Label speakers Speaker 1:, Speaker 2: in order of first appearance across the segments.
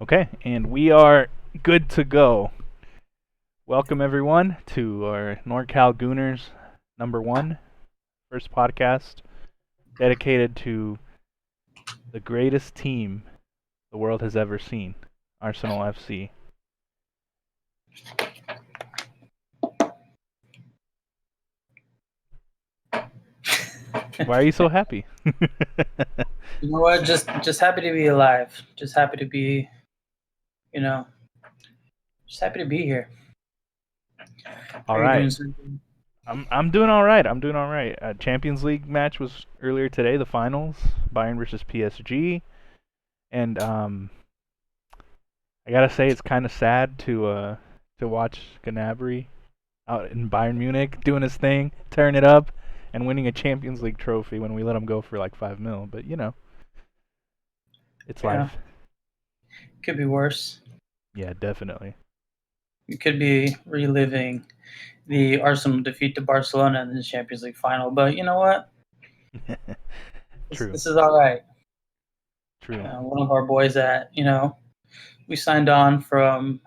Speaker 1: Okay, and we are good to go. Welcome everyone to our NorCal Gooners #1 first podcast dedicated to the greatest team the world has ever seen, Arsenal FC. Why are you so happy?
Speaker 2: You know what? Just happy to be alive. Just happy to be, just happy to be here. How
Speaker 1: All
Speaker 2: are you doing,
Speaker 1: right.
Speaker 2: Serg?
Speaker 1: I'm doing all right. I'm doing all right. Champions League match was earlier today, the finals, Bayern versus PSG, and I gotta say it's kind of sad to watch Gnabry out in Bayern Munich doing his thing, tearing it up, and winning a Champions League trophy when we let him go for like 5 mil. But it's
Speaker 2: Yeah,
Speaker 1: life.
Speaker 2: could be worse.
Speaker 1: Yeah, definitely.
Speaker 2: You could be reliving the Arsenal defeat to Barcelona in the Champions League final. But you know what?
Speaker 1: True.
Speaker 2: This is all right.
Speaker 1: True.
Speaker 2: One of our boys that we signed on from,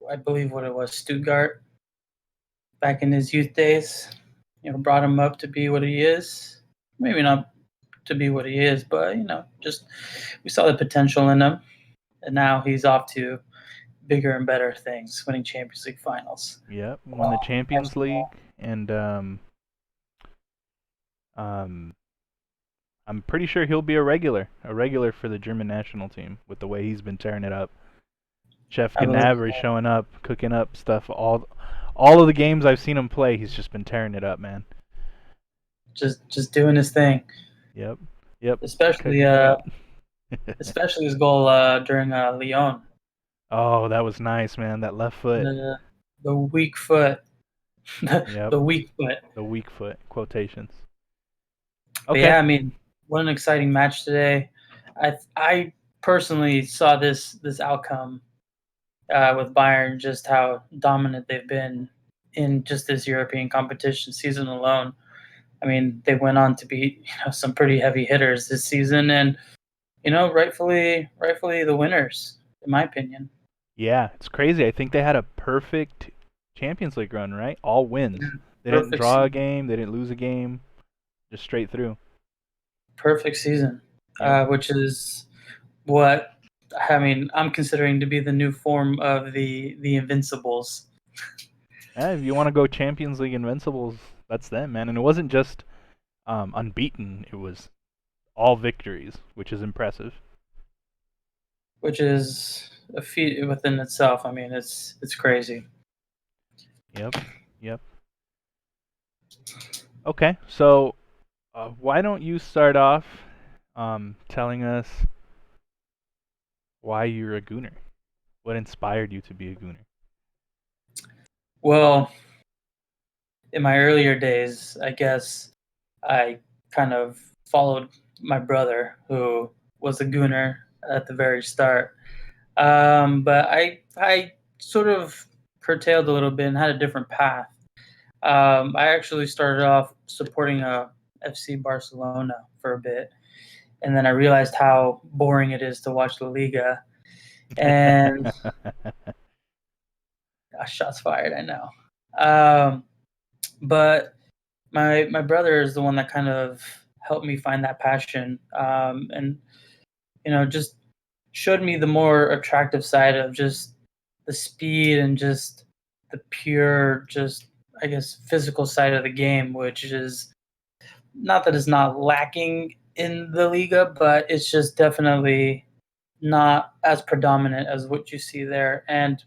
Speaker 2: I believe what it was, Stuttgart, back in his youth days. Brought him up to be what he is. Maybe not to be what he is, but just we saw the potential in him, and now he's off to bigger and better things, winning Champions League finals.
Speaker 1: Yep, won the Champions
Speaker 2: Arsenal.
Speaker 1: League, and um, I'm pretty sure he'll be a regular for the German national team with the way he's been tearing it up. Chef
Speaker 2: I believe
Speaker 1: Gnabry showing up, cooking up stuff. All of the games I've seen him play, he's just been tearing it up, man.
Speaker 2: just doing his thing.
Speaker 1: Yep.
Speaker 2: Especially especially his goal during Lyon.
Speaker 1: Oh, that was nice, man. That left foot.
Speaker 2: The weak foot.
Speaker 1: Yep.
Speaker 2: The weak foot.
Speaker 1: The weak foot quotations.
Speaker 2: Okay. But yeah, I mean, what an exciting match today. I personally saw this outcome with Bayern, just how dominant they've been in just this European competition season alone. I mean, they went on to beat some pretty heavy hitters this season, and rightfully the winners, in my opinion.
Speaker 1: Yeah, it's crazy. I think they had a perfect Champions League run, right? All wins. They didn't draw a game. They didn't lose a game. Just straight through.
Speaker 2: Perfect season, which is what I'm considering to be the new form of the Invincibles.
Speaker 1: If you want to go Champions League Invincibles, that's them, man. And it wasn't just unbeaten. It was all victories, which is impressive.
Speaker 2: Which is a feat within itself. I mean, it's crazy.
Speaker 1: Yep. Okay, so why don't you start off telling us why you're a Gooner? What inspired you to be a Gooner?
Speaker 2: Well, in my earlier days, I guess I kind of followed my brother, who was a Gooner at the very start. But I sort of curtailed a little bit and had a different path. I actually started off supporting FC Barcelona for a bit, and then I realized how boring it is to watch La Liga. And shots fired, I know. But my brother is the one that kind of helped me find that passion, and just showed me the more attractive side of just the speed and just the pure, just I guess physical side of the game, which is not that it's not lacking in the Liga, but it's just definitely not as predominant as what you see there. And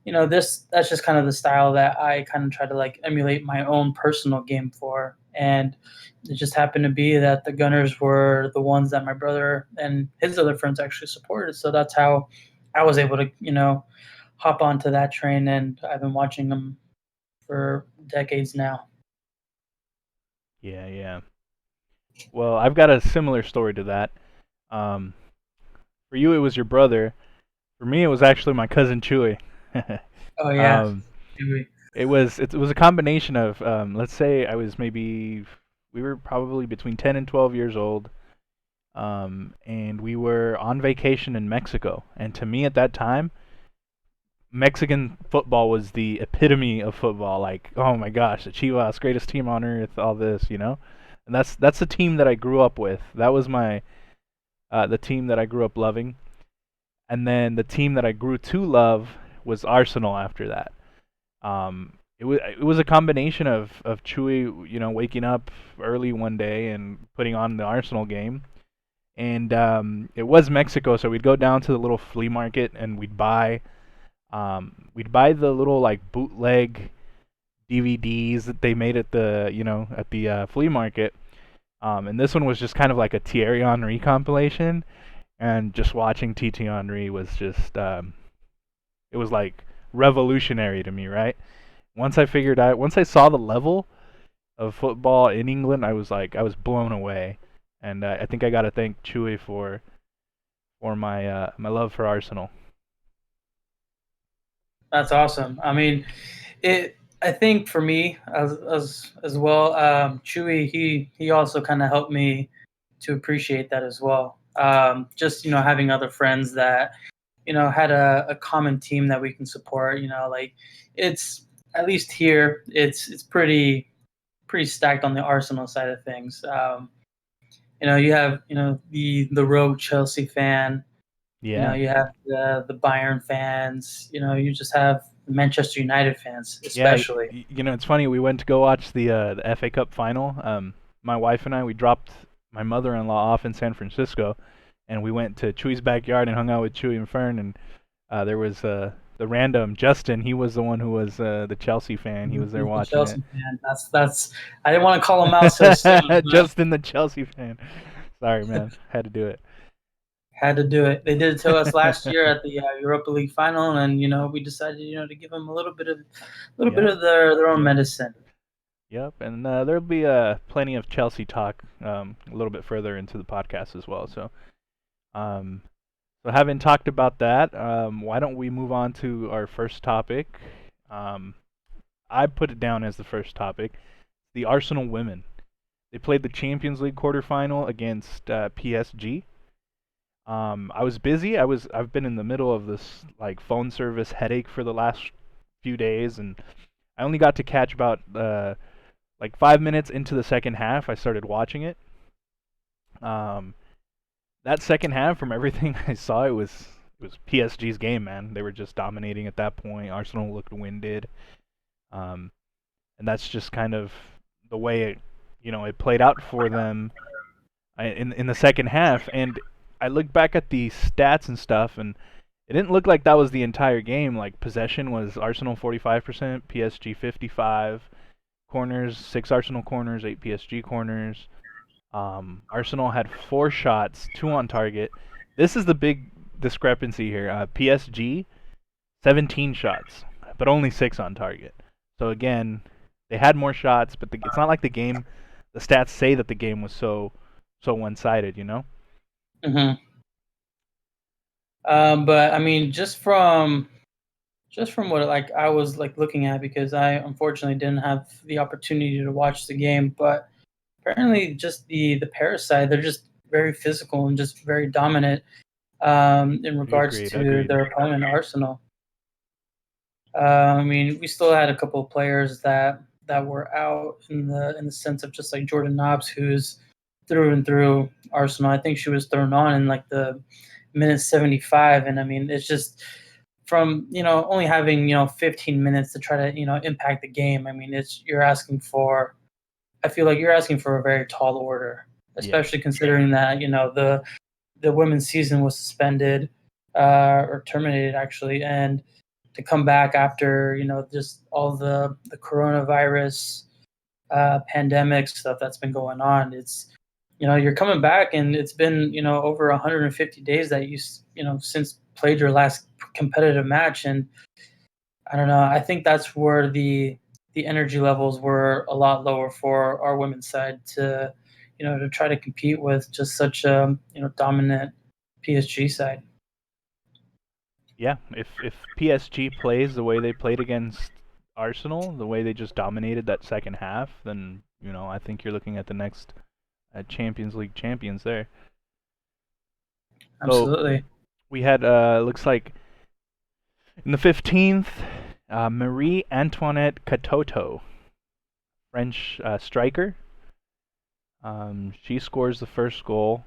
Speaker 2: that's just kind of the style that I kind of try to like emulate my own personal game for. And it just happened to be that the Gunners were the ones that my brother and his other friends actually supported. So that's how I was able to hop onto that train, and I've been watching them for decades now.
Speaker 1: Yeah. Well, I've got a similar story to that. For you, it was your brother. For me, it was actually my cousin Chewy.
Speaker 2: Oh yeah,
Speaker 1: um, it was a combination of let's say we were probably between 10 and 12 years old, and we were on vacation in Mexico. And to me at that time, Mexican football was the epitome of football. Like, oh my gosh, the Chivas, greatest team on earth, all this. And that's the team that I grew up with. That was my the team that I grew up loving. And then the team that I grew to love was Arsenal after that. It was a combination of Chewy, waking up early one day and putting on the Arsenal game, and it was Mexico, so we'd go down to the little flea market and we'd buy the little like bootleg DVDs that they made at the flea market. And this one was just kind of like a Thierry Henry compilation, and just watching TT Henry was just it was like revolutionary to me, right? Once I saw the level of football in England, I was blown away, and I think I got to thank Chewy for my love for Arsenal.
Speaker 2: That's awesome. I mean, it. I think for me as well, Chewy he also kind of helped me to appreciate that as well. Just having other friends that had a common team that we can support. Like it's at least here it's pretty stacked on the Arsenal side of things. You have the rogue Chelsea fan.
Speaker 1: Yeah,
Speaker 2: You have the Bayern fans. You just have the Manchester United fans,
Speaker 1: yeah.
Speaker 2: especially.
Speaker 1: It's funny. We went to go watch the FA Cup final. My wife and I, we dropped my mother-in-law off in San Francisco, and we went to Chewy's backyard and hung out with Chewy and Fern. And there was the random Justin. He was the one who was the Chelsea fan. He was there
Speaker 2: He's the
Speaker 1: watching it.
Speaker 2: Chelsea fan. That's. I didn't want to call him out so soon, but
Speaker 1: Justin, the Chelsea fan. Sorry, man. Had to do it.
Speaker 2: had to do it. They did it to us last year at the Europa League final, and we decided to give them a little bit
Speaker 1: Yep.
Speaker 2: of their own
Speaker 1: Yep.
Speaker 2: medicine.
Speaker 1: Yep. And there'll be plenty of Chelsea talk a little bit further into the podcast as well. Um, so having talked about that, why don't we move on to our first topic? Um, I put it down as the first topic: the Arsenal women. They played the Champions League quarterfinal against PSG. I was busy. I've been in the middle of this like phone service headache for the last few days, and I only got to catch about like 5 minutes into the second half. I started watching it. Um, that second half, from everything I saw, it was PSG's game, man. They were just dominating at that point. Arsenal looked winded, um, and that's just kind of the way it played out for them in the second half. And I looked back at the stats and stuff, and it didn't look like that was the entire game. Like possession was Arsenal 45%, PSG 55, corners 6 Arsenal corners, 8 PSG corners. Arsenal had 4 shots, 2 on target. This is the big discrepancy here. PSG 17 shots, but only 6 on target. So again, they had more shots, but it's not like the stats say that the game was so one-sided.
Speaker 2: Hmm. But I mean, just from what like I was like looking at, because I unfortunately didn't have the opportunity to watch the game, but apparently just the Paris side, they're just very physical and just very dominant in regards
Speaker 1: Agreed.
Speaker 2: to
Speaker 1: Agreed.
Speaker 2: their opponent Arsenal. I mean, we still had a couple of players that were out in the sense of just like Jordan Nobbs, who's through and through Arsenal. I think she was thrown on in like the minute 75, and I mean, it's just from only having 15 minutes to try to impact the game. I mean, it's you're asking for. I feel like you're asking for a very tall order,
Speaker 1: Yeah.
Speaker 2: especially considering that the women's season was suspended or terminated actually, and to come back after just all the coronavirus pandemic stuff that's been going on. It's you're coming back, and it's been over 150 days that since played your last competitive match, and I don't know. I think that's where the energy levels were a lot lower for our women's side to try to compete with just such a dominant PSG side.
Speaker 1: Yeah. If PSG plays the way they played against Arsenal, the way they just dominated that second half, then I think you're looking at the next Champions League champions there. So
Speaker 2: Absolutely.
Speaker 1: we had looks like in the 15th, Marie Antoinette Katoto, French striker. She scores the first goal.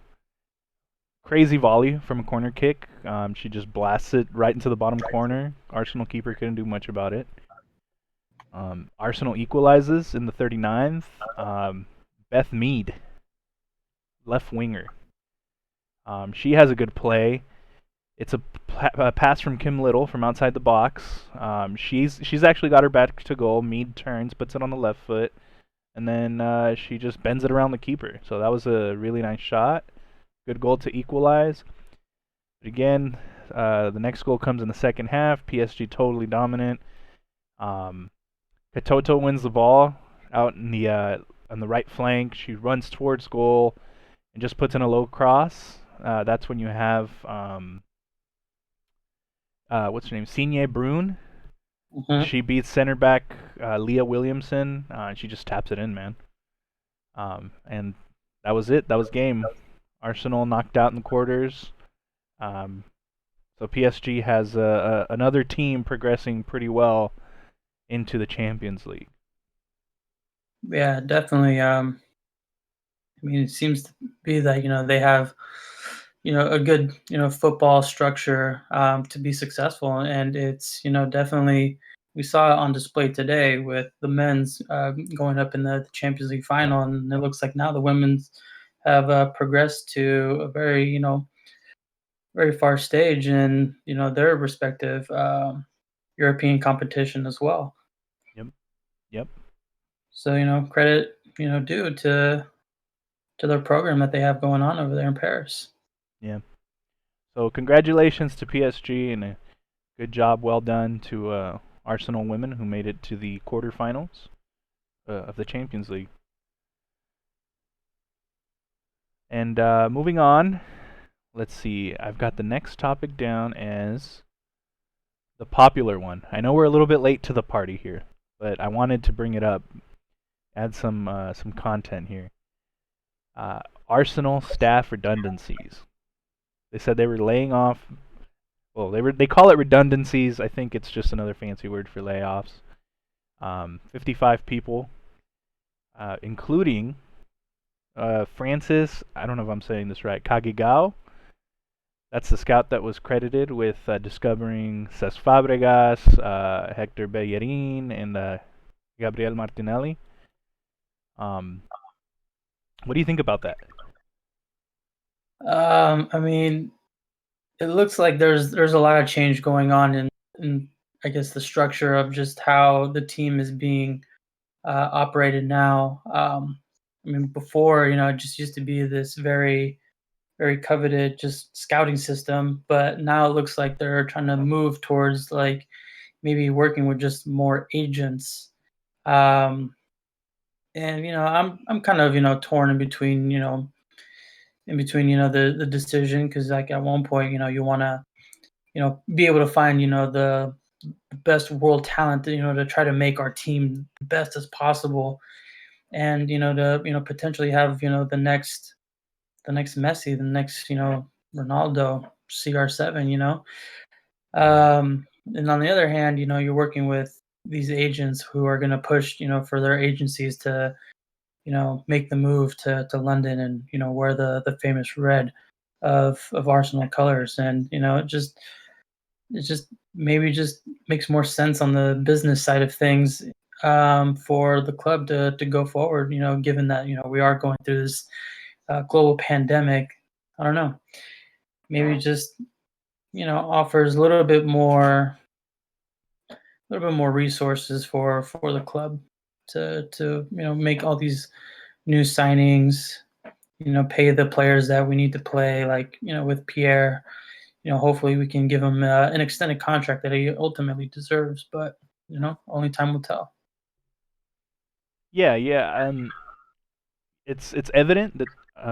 Speaker 1: Crazy volley from a corner kick. She just blasts it right into the bottom corner. Arsenal keeper couldn't do much about it. Arsenal equalizes in the 39th. Beth Mead, left winger. She has a good play. It's a pass from Kim Little from outside the box. She's actually got her back to goal. Mead turns, puts it on the left foot, and then she just bends it around the keeper. So that was a really nice shot. Good goal to equalize. But again, the next goal comes in the second half. PSG totally dominant. Katoto wins the ball out in the on the right flank. She runs towards goal and just puts in a low cross. That's when you have what's her name, Signe Brun.
Speaker 2: Mm-hmm.
Speaker 1: She beats center back Leah Williamson. She just taps it in, man. And that was it. That was game. Arsenal knocked out in the quarters. Um, so PSG has another team progressing pretty well into the Champions League.
Speaker 2: Yeah, definitely. I mean, it seems to be that they have a good football structure to be successful, and it's definitely we saw it on display today with the men's going up in the Champions League final, and it looks like now the women's have progressed to a very very far stage in their respective European competition as well.
Speaker 1: Yep. Yep.
Speaker 2: So credit due to their program that they have going on over there in Paris.
Speaker 1: Yeah. So congratulations to PSG and a good job, well done to Arsenal women who made it to the quarterfinals of the Champions League. And moving on, let's see. I've got the next topic down as the popular one. I know we're a little bit late to the party here, but I wanted to bring it up, add some content here. Arsenal staff redundancies. They said they were laying off. Well, they call it redundancies. I think it's just another fancy word for layoffs. 55 people, including Francis. I don't know if I'm saying this right. Kagigao. That's the scout that was credited with discovering Cesc Fabregas, Hector Bellerin, and Gabriel Martinelli. What do you think about that?
Speaker 2: I mean, it looks like there's a lot of change going on in I guess the structure of just how the team is being operated now. I mean, before it just used to be this very very coveted just scouting system, but now it looks like they're trying to move towards like maybe working with just more agents. Um, and I'm kind of torn in between the decision because like at one point you want to be able to find the best world talent to try to make our team the best as possible, and to potentially have the next Messi, the next Ronaldo, CR7, and on the other hand you're working with these agents who are going to push for their agencies to make the move to London and wear the famous red of Arsenal colors, and it just maybe just makes more sense on the business side of things for the club to go forward. Given that we are going through this global pandemic, I don't know. Maybe just offers a little bit more resources for the club to make all these new signings, pay the players that we need to play, like with Pierre. Hopefully we can give him an extended contract that he ultimately deserves, but only time will tell.
Speaker 1: Yeah, yeah. It's evident that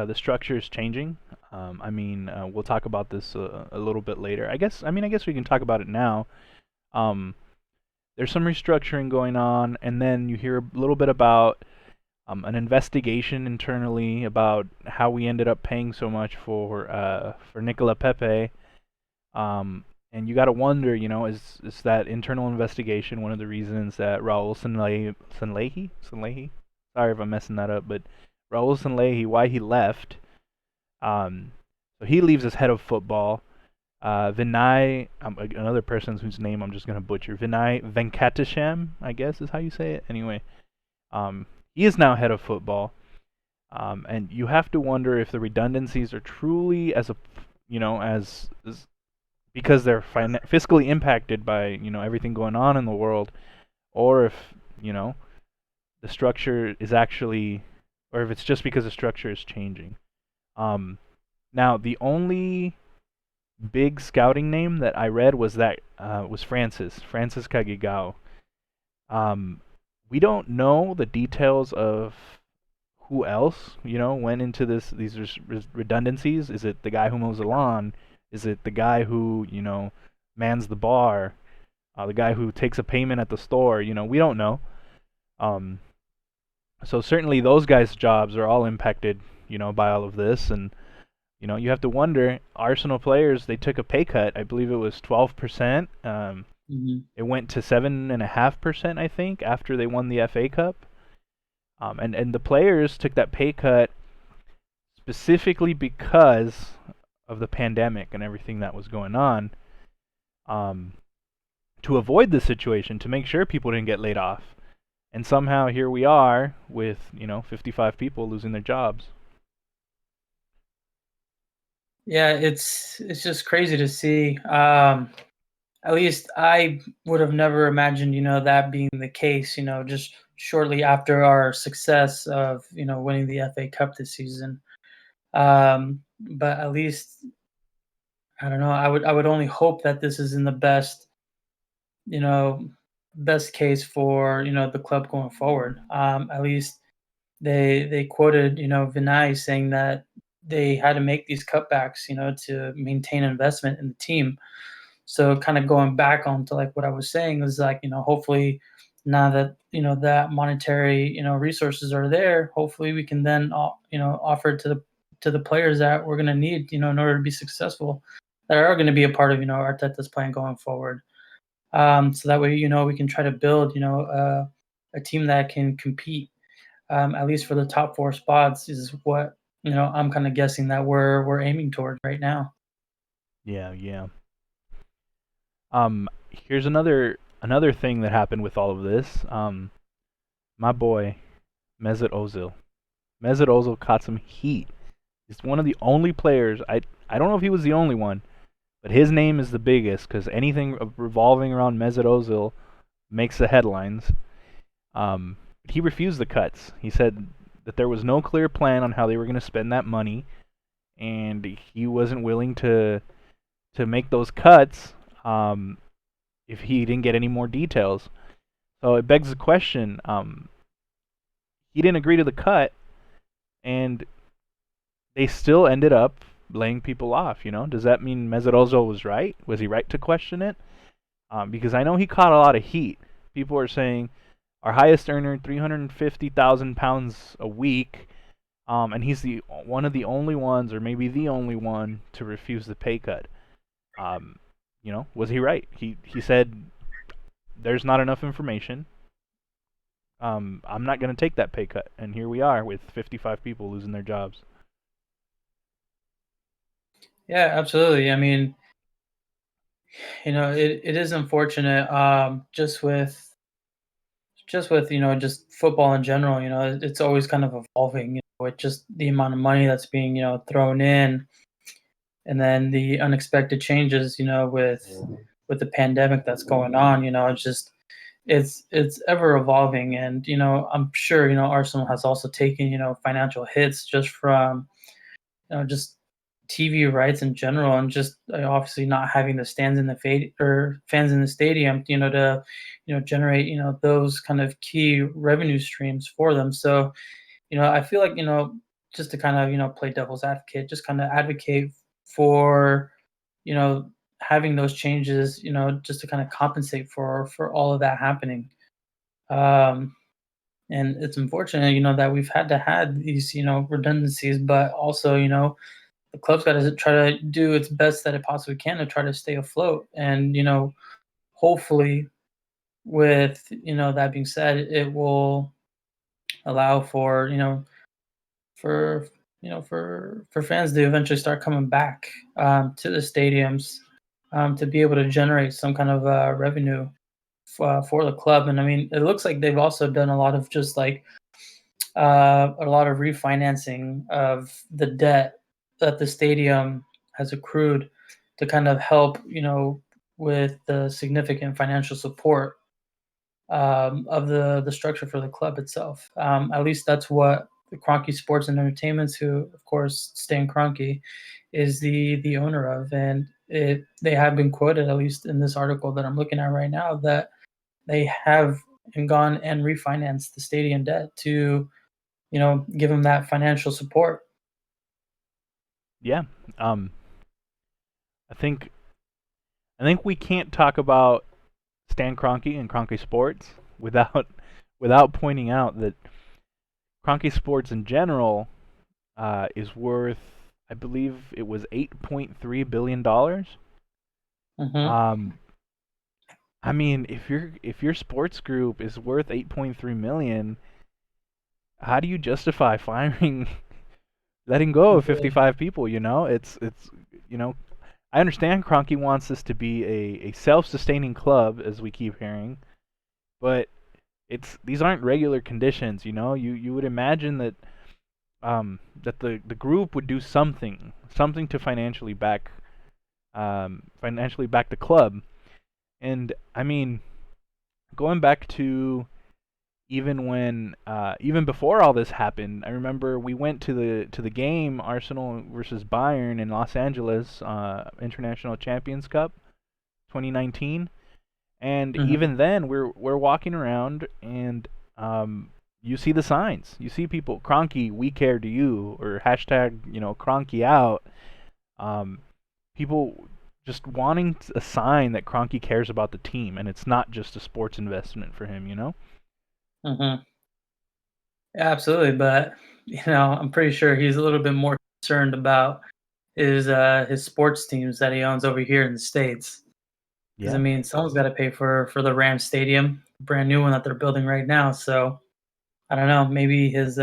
Speaker 1: the structure is changing. I mean, we'll talk about this a little bit later. I guess we can talk about it now. Um, there's some restructuring going on, and then you hear a little bit about an investigation internally about how we ended up paying so much for Nicola Pepe. And you got to wonder, is that internal investigation one of the reasons that Raul Sanlehi? Sorry if I'm messing that up, but Raul Sanlehi, why he left. So he leaves as head of football. Vinay, another person whose name I'm just going to butcher, Vinay Venkatesham, I guess is how you say it. Anyway, he is now head of football. And you have to wonder if the redundancies are truly as because they're fiscally impacted by everything going on in the world, or if the structure is actually, or if it's just because the structure is changing. Now the only big scouting name that I read was Francis Kagigao. We don't know the details of who else went into these redundancies. Is it the guy who mows the lawn? Is it the guy who mans the bar? The guy who takes a payment at the store? We don't know. So certainly those guys' jobs are all impacted by all of this, and you have to wonder. Arsenal players, they took a pay cut. I believe it was 12%. It went to 7.5%, I think, after they won the FA Cup. And the players took that pay cut specifically because of the pandemic and everything that was going on, to avoid the situation, to make sure people didn't get laid off. And somehow here we are with 55 people losing their jobs.
Speaker 2: Yeah, it's just crazy to see. At least I would have never imagined, that being the case, just shortly after our success of, winning the FA Cup this season. But at least, I don't know, I would only hope that this is in the you know, best case for, the club going forward. At least they quoted, Vinay saying that they had to make these cutbacks, to maintain investment in the team. So kind of going back onto like what I was saying is like, hopefully now that, that monetary, resources are there, hopefully we can then, offer it to the players that we're going to need, in order to be successful, that are going to be a part of, Arteta's plan going forward. So that way, we can try to build, a team that can compete, at least for the top four spots is what, I'm kind of guessing that we're aiming toward right now.
Speaker 1: Yeah. Here's another thing that happened with all of this. My boy, Mesut Ozil. Mesut Ozil caught some heat. He's one of the only players. I don't know if he was the only one, but his name is the biggest because anything revolving around Mesut Ozil makes the headlines. He refused the cuts. He said that there was no clear plan on how they were going to spend that money, and he wasn't willing to make those cuts if he didn't get any more details. So it begs the question. He didn't agree to the cut, and they still ended up laying people off. Does that mean Mesut Ozil was right? Was he right to question it? Because I know he caught a lot of heat. People are saying our highest earner, £350,000 a week, and he's one of the only ones, or maybe the only one, to refuse the pay cut. Was he right? He said there's not enough information. I'm not going to take that pay cut, and here we are with 55 people losing their jobs.
Speaker 2: Yeah, absolutely. I mean, it is unfortunate, just with just football in general. It's always kind of evolving, with just the amount of money that's being thrown in, and then the unexpected changes, with the pandemic that's going on. It's just it's ever evolving, and I'm sure Arsenal has also taken financial hits just from just TV rights in general, and just obviously not having the stands in the or fans in the stadium, to generate those kind of key revenue streams for them. So I feel like just to kind of play devil's advocate, just kind of advocate for you know having those changes, just to kind of compensate for all of that happening. Um, and it's unfortunate, that we've had to have these, redundancies, but also, the club's got to try to do its best that it possibly can to try to stay afloat. And hopefully, with that being said, it will allow for for for fans to eventually start coming back to the stadiums to be able to generate some kind of revenue for the club. And I mean, it looks like they've also done a lot of just like a lot of refinancing of the debt that the stadium has accrued to kind of help, with the significant financial support of the structure for the club itself. At least that's what the Kroenke Sports and Entertainments, who of course Stan Kroenke is the owner of, and they have been quoted, at least in this article that I'm looking at right now, that they have gone and refinanced the stadium debt to give them that financial support.
Speaker 1: Yeah. Um, I think we can't talk about Stan Kroenke and Kroenke Sports without pointing out that Kroenke Sports in general is worth, I believe it was $8.3 billion.
Speaker 2: Hmm.
Speaker 1: Um, I mean, if your sports group is worth 8.3 million, how do you justify firing, letting go of 55 people? It's you know, I understand Kroenke wants this to be a self-sustaining club, as we keep hearing, but these aren't regular conditions. You would imagine that that the group would do something to financially back the club. And I mean, going back to even before all this happened, I remember we went to the game, Arsenal versus Bayern in Los Angeles, International Champions Cup 2019. And
Speaker 2: Hmm.
Speaker 1: even then, we're walking around, and you see the signs. You see people, Kroenke, we care to you, or hashtag, Kroenke out. Um, People just wanting a sign that Kroenke cares about the team, and it's not just a sports investment for him.
Speaker 2: Hmm. Absolutely, but I'm pretty sure he's a little bit more concerned about his sports teams that he owns over here in the states. Because I
Speaker 1: Yeah,
Speaker 2: mean, someone's got to pay for the Rams stadium, brand new one that they're building right now. So I don't know, maybe his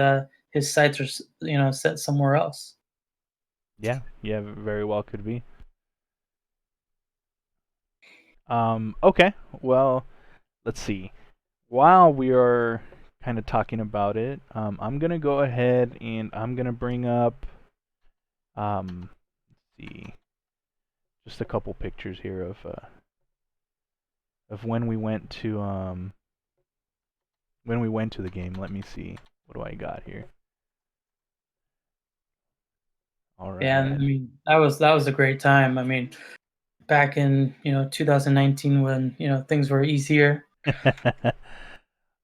Speaker 2: sights are set somewhere else.
Speaker 1: yeah, yeah. Very well could be. Okay. Well, let's see. While we are kind of talking about it, I'm gonna go ahead and I'm gonna bring up let's see, just a couple pictures here of when we went to the game. Let me see. What do I got here? All
Speaker 2: Yeah, and
Speaker 1: right.
Speaker 2: I mean that was a great time. I mean, back in 2019 when things were easier.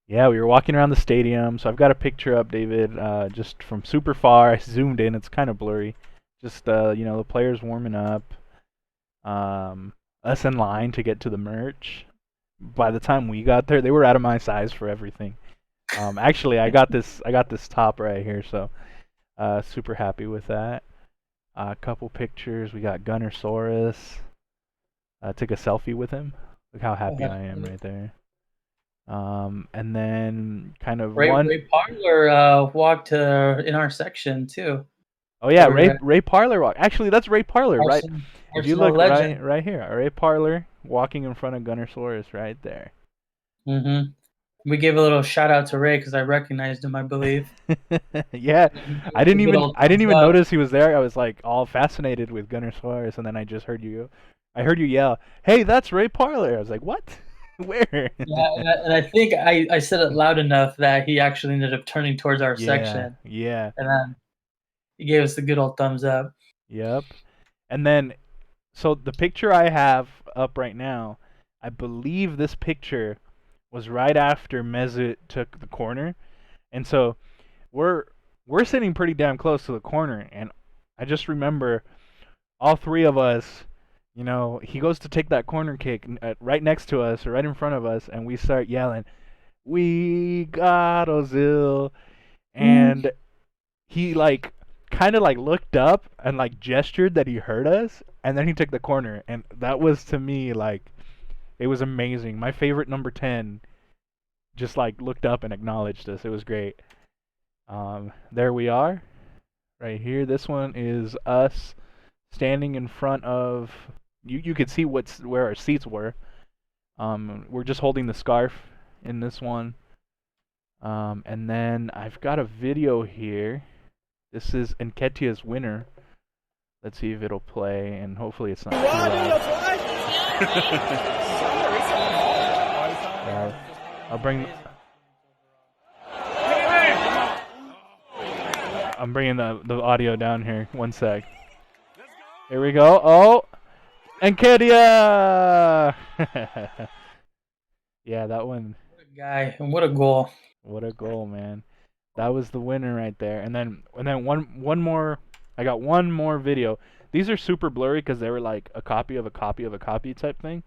Speaker 1: Yeah, we were walking around the stadium. So I've got a picture up, David, just from super far. I zoomed in. It's kind of blurry. Just the players warming up. Us in line to get to the merch. By the time we got there, they were out of my size for everything. Actually, I got this top right here, so super happy with that. A couple pictures. We got Gunnersaurus. Took a selfie with him. Look how happy I am right there. And then kind of one.
Speaker 2: Ray Parler walked in our section too.
Speaker 1: Oh yeah,
Speaker 2: Over there,
Speaker 1: Ray Parler walk. Actually, that's Ray Parler, right?
Speaker 2: Arsenal,
Speaker 1: If you
Speaker 2: Arsenal
Speaker 1: look
Speaker 2: legend.
Speaker 1: right here, Ray Parler walking in front of Gunnersaurus right there.
Speaker 2: Hmm. We gave a little shout out to Ray because I recognized him, I believe.
Speaker 1: Yeah,
Speaker 2: He gave us a good old
Speaker 1: I didn't
Speaker 2: thumbs
Speaker 1: even
Speaker 2: up.
Speaker 1: notice he was there. I was like all fascinated with Gunnersaurus, and then I just heard I heard you yell, "Hey, that's Ray Parler!" I was like, "What? Where?"
Speaker 2: Yeah, and I think I said it loud enough that he actually ended up turning towards our
Speaker 1: Yeah,
Speaker 2: section,
Speaker 1: yeah,
Speaker 2: and then he gave us the good old thumbs up.
Speaker 1: yep. And then, so the picture I have up right now, I believe this picture was right after Mesut took the corner, and so we're we're sitting pretty damn close to the corner, and I just remember all three of us You know, he goes to take that corner kick right next to us, or right in front of us, and we start yelling, "We got Ozil!" And he like kind of like looked up and like gestured that he heard us, and then he took the corner, and that was to me like it was amazing. My favorite number 10 just like looked up and acknowledged us. It was great. There we are, right here. This one is us standing in front of. You could see where our seats were. We're just holding the scarf in this one. And then I've got a video here. This is Nketiah's winner. Let's see if it'll play, and hopefully it's not too loud. I'm bringing the audio down here. One sec. Here we go. Oh, Nketiah! Yeah, that one.
Speaker 2: What a guy, and what a goal!
Speaker 1: What a goal, man! That was the winner right there. And then one more. I got one more video. These are super blurry because they were like a copy of a copy of a copy type thing.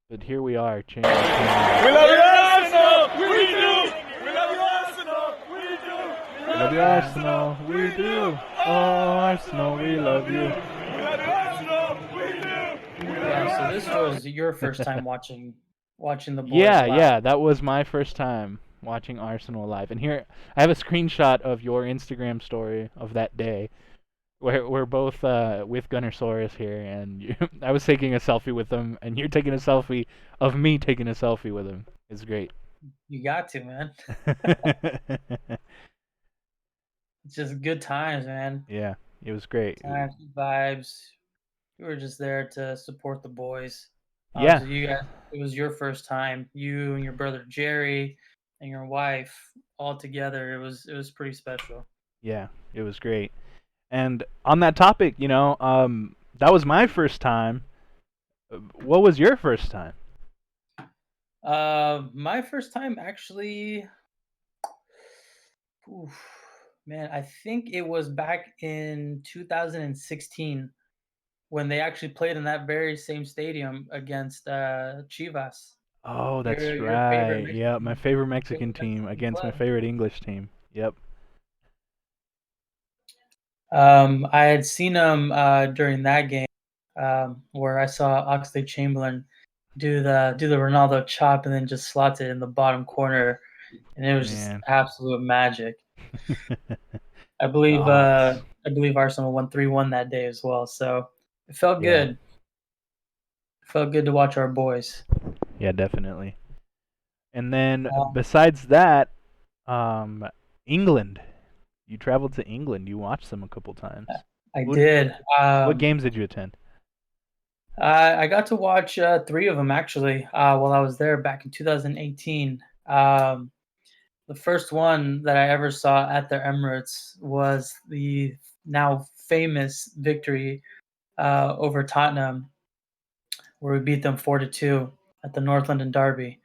Speaker 1: But here we are.
Speaker 3: We love you, Arsenal! We do! We love you, Arsenal! We do!
Speaker 1: We love you, Arsenal! We do! Oh, Arsenal, we love you!
Speaker 3: We love you, Arsenal! We do!
Speaker 2: Yeah, so this was your first time watching the boys.
Speaker 1: Yeah, that was my first time watching Arsenal live. And here I have a screenshot of your Instagram story of that day. We're both with Gunnersaurus here, and I was taking a selfie with him, and you're taking a selfie of me taking a selfie with him. It's great.
Speaker 2: You got to, man. It's just good times, man.
Speaker 1: Yeah, it was great.
Speaker 2: Times, vibes. We were just there to support the boys.
Speaker 1: Yeah.
Speaker 2: So you guys, it was your first time. You and your brother Jerry and your wife all together. It was pretty special.
Speaker 1: Yeah, it was great. And on that topic, that was my first time. What was your first time?
Speaker 2: My first time actually, man, I think it was back in 2016 when they actually played in that very same stadium against Chivas.
Speaker 1: Oh, that's
Speaker 2: Your
Speaker 1: right.
Speaker 2: favorite
Speaker 1: Yeah, my favorite Mexican
Speaker 2: Mexican
Speaker 1: team against my
Speaker 2: club.
Speaker 1: favorite English team. Yep.
Speaker 2: I had seen him during that game where I saw Oxlade-Chamberlain do the Ronaldo chop and then just slots it in the bottom corner, and it was just
Speaker 1: Man.
Speaker 2: absolute magic. I
Speaker 1: Oh,
Speaker 2: believe Arsenal won 3-1 that day as well, so it felt
Speaker 1: yeah.
Speaker 2: good. It felt good to watch our boys.
Speaker 1: Yeah, definitely. And then
Speaker 2: Um,
Speaker 1: besides that, England. You traveled to England. You watched them a couple times.
Speaker 2: I
Speaker 1: Who-
Speaker 2: did.
Speaker 1: What games did you attend?
Speaker 2: I got to watch 3 of them actually while I was there back in 2018. The first one that I ever saw at the Emirates was the now famous victory over Tottenham, where we beat them 4-2 at the North London Derby,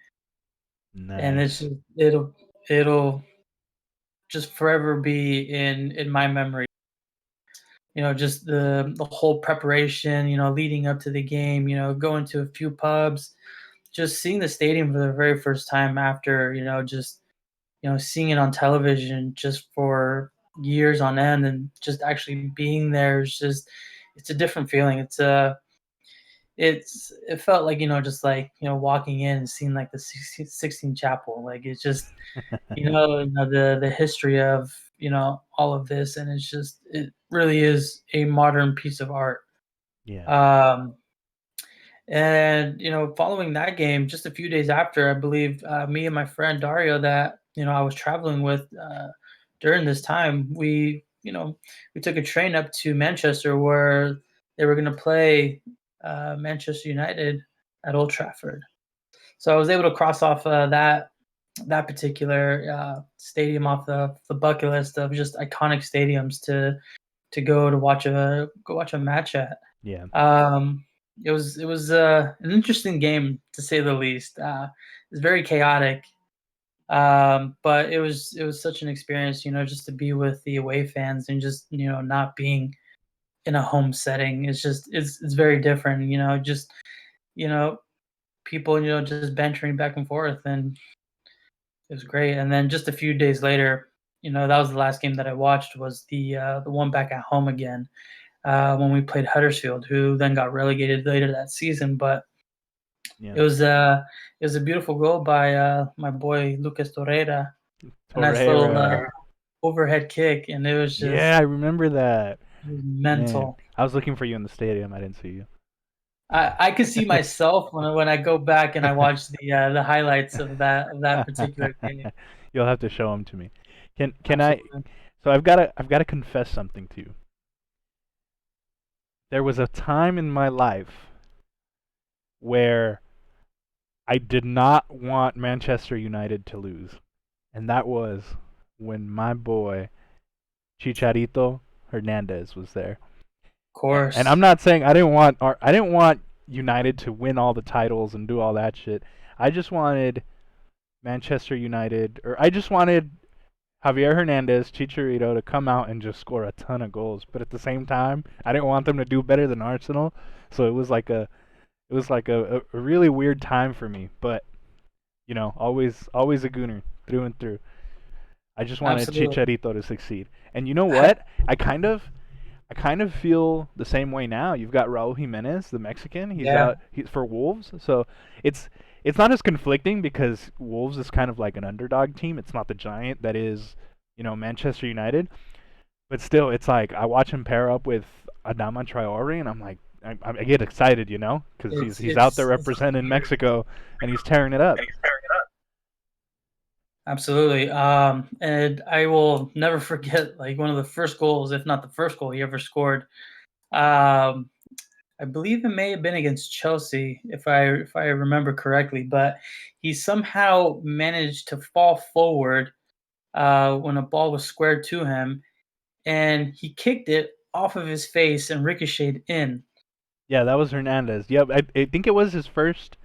Speaker 2: and
Speaker 1: Nice.
Speaker 2: it'll just forever be in my memory. Just the whole preparation, leading up to the game, going to a few pubs, just seeing the stadium for the very first time after, just, seeing it on television just for years on end and just actually being there is just, it's a different feeling. It felt like, just like, walking in and seeing like the 16th chapel. Like it's just, the history of, all of this. And it really is a modern piece of art.
Speaker 1: Yeah.
Speaker 2: And, following that game, just a few days after, I believe me and my friend Dario that, I was traveling with during this time, we took a train up to Manchester where they were going to play Manchester United at Old Trafford. So I was able to cross off that particular stadium off the bucket list of just iconic stadiums to go watch a match at.
Speaker 1: Yeah.
Speaker 2: It was an interesting game to say the least. It was very chaotic, but it was such an experience, just to be with the away fans and just not being in a home setting. It's very different. Just you know people just bantering back and forth, and it was great. And then just a few days later, that was the last game that I watched, was the one back at home again, when we played Huddersfield, who then got relegated later that season. But
Speaker 1: Yeah.
Speaker 2: it was a beautiful goal by my boy Lucas Torreira, a nice little overhead kick, and it was
Speaker 1: Yeah,
Speaker 2: just
Speaker 1: I remember that. Man,
Speaker 2: mental.
Speaker 1: I was looking for you in the stadium. I didn't see you.
Speaker 2: I could see myself when I go back and I watch the highlights of that particular game.
Speaker 1: You'll have to show them to me. Can I?
Speaker 2: Absolutely.
Speaker 1: So I've got to confess something to you. There was a time in my life where I did not want Manchester United to lose, and that was when my boy Chicharito Hernandez was there.
Speaker 2: Of course.
Speaker 1: And I'm not saying I didn't want United to win all the titles and do all that shit. I just wanted Manchester United, or I just wanted Javier Hernandez, Chicharito, to come out and just score a ton of goals. But at the same time, I didn't want them to do better than Arsenal. So it was like a really weird time for me. But always a Gooner through and through. I just wanted
Speaker 2: Absolutely.
Speaker 1: Chicharito to succeed. And you know what? I kind of feel the same way now. You've got Raul Jimenez, the Mexican. He's
Speaker 2: Yeah.
Speaker 1: out for Wolves, so it's it's not as conflicting because Wolves is kind of like an underdog team. It's not the giant that is, Manchester United. But still, it's like I watch him pair up with Adama Traore, and I'm like, I get excited, because
Speaker 2: It's
Speaker 1: he's out there
Speaker 2: it's
Speaker 1: representing Mexico, and he's tearing it up.
Speaker 2: Absolutely. And I will never forget, like, one of the first goals, if not the first goal he ever scored. Um, I believe it may have been against Chelsea, if I remember correctly, but he somehow managed to fall forward when a ball was squared to him, and he kicked it off of his face and ricocheted in.
Speaker 1: Yeah, that was Hernandez. Yep, I think it was his first.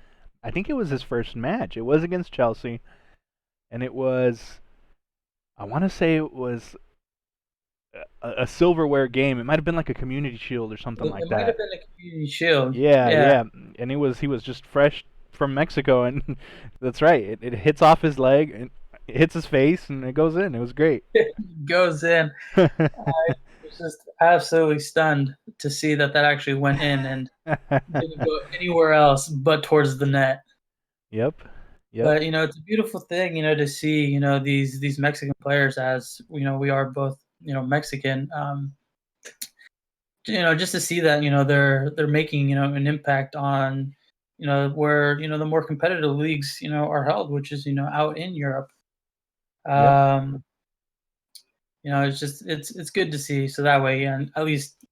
Speaker 1: I think it was his first match. It was against Chelsea, and it was. I want to say it was a silverware game. It might have been like a Community Shield or something like
Speaker 2: It might
Speaker 1: that.
Speaker 2: have been a Community Shield.
Speaker 1: Yeah,
Speaker 2: Yeah,
Speaker 1: yeah, and he was just fresh from Mexico, and that's right. It hits off his leg and it hits his face, and it goes in. It was great.
Speaker 2: goes in. I was just absolutely stunned to see that actually went in and didn't go anywhere else but towards the net.
Speaker 1: Yep, yep,
Speaker 2: But it's a beautiful thing, to see these Mexican players, as we are both Mexican. Just to see that they're making an impact on where the more competitive leagues are held, which is out in Europe.
Speaker 1: yep,
Speaker 2: Um, it's good to see. So that way, and at least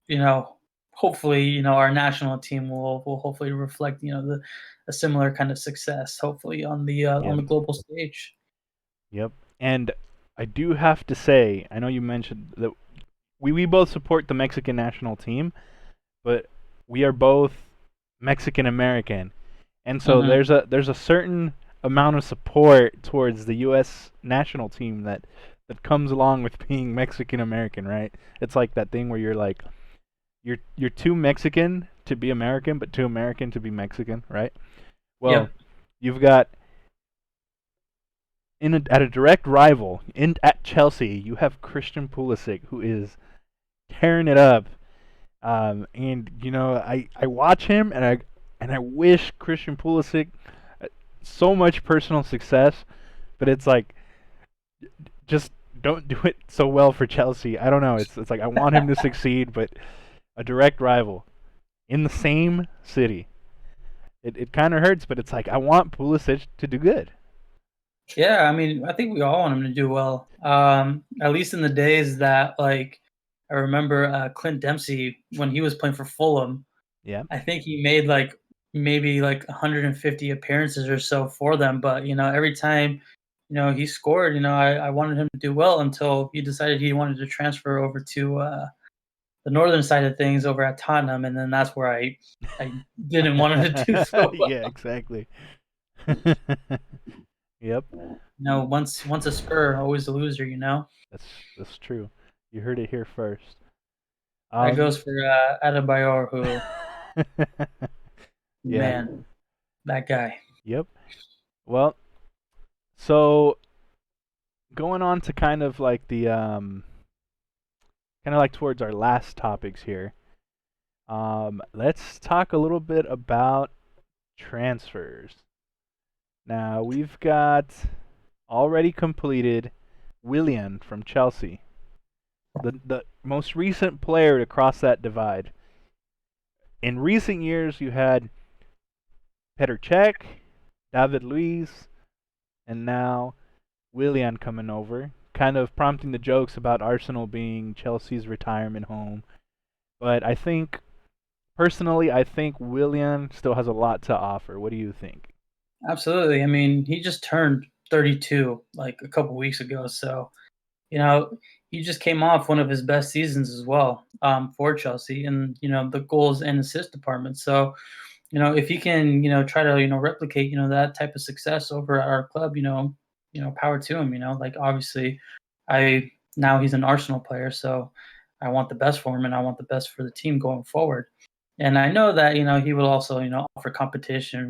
Speaker 2: hopefully our national team will hopefully reflect a similar kind of success, hopefully on
Speaker 1: yep,
Speaker 2: the global stage.
Speaker 1: yep. And I do have to say, I know you mentioned that we both support the Mexican national team, but we are both Mexican American, and so
Speaker 2: Hmm.
Speaker 1: there's a certain amount of support towards the U.S. national team that comes along with being Mexican American, right? It's like that thing where you're like you're too Mexican to be American, but too American to be Mexican, right? Well,
Speaker 2: Yep.
Speaker 1: you've got at a direct rival at Chelsea, you have Christian Pulisic, who is tearing it up. And I watch him, and I wish Christian Pulisic so much personal success, but it's like just don't do it so well for Chelsea. I don't know. It's like I want him to succeed, but a direct rival in the same city. It kind of hurts, but it's like I want Pulisic to do good.
Speaker 2: Yeah, I mean, I think we all want him to do well. At least in the days that, like, I remember Clint Dempsey when he was playing for Fulham.
Speaker 1: Yeah.
Speaker 2: I think he made like maybe like 150 appearances or so for them. But every time he scored, I wanted him to do well until he decided he wanted to transfer over to the northern side of things over at Tottenham, and then that's where I didn't want him to do so well.
Speaker 1: Yeah, exactly. Yep.
Speaker 2: Once a Spur, always a loser.
Speaker 1: That's true. You heard it here first.
Speaker 2: That goes for Adebayor, who,
Speaker 1: Yeah.
Speaker 2: man, that guy.
Speaker 1: Yep. Well, so going on to kind of like the kind of like towards our last topics here. Let's talk a little bit about transfers. Now we've got already completed Willian from Chelsea, the most recent player to cross that divide. In recent years, you had Petr Cech, David Luiz, and now Willian coming over, kind of prompting the jokes about Arsenal being Chelsea's retirement home. But personally, I think Willian still has a lot to offer. What do you think?
Speaker 2: Absolutely. I mean, he just turned 32 like a couple weeks ago, so you know he just came off one of his best seasons as well for Chelsea, and the goals and assist department. So if he can try to replicate that type of success over at our club, power to him. Like obviously, I now he's an Arsenal player, so I want the best for him, and I want the best for the team going forward. And I know that he will also offer competition,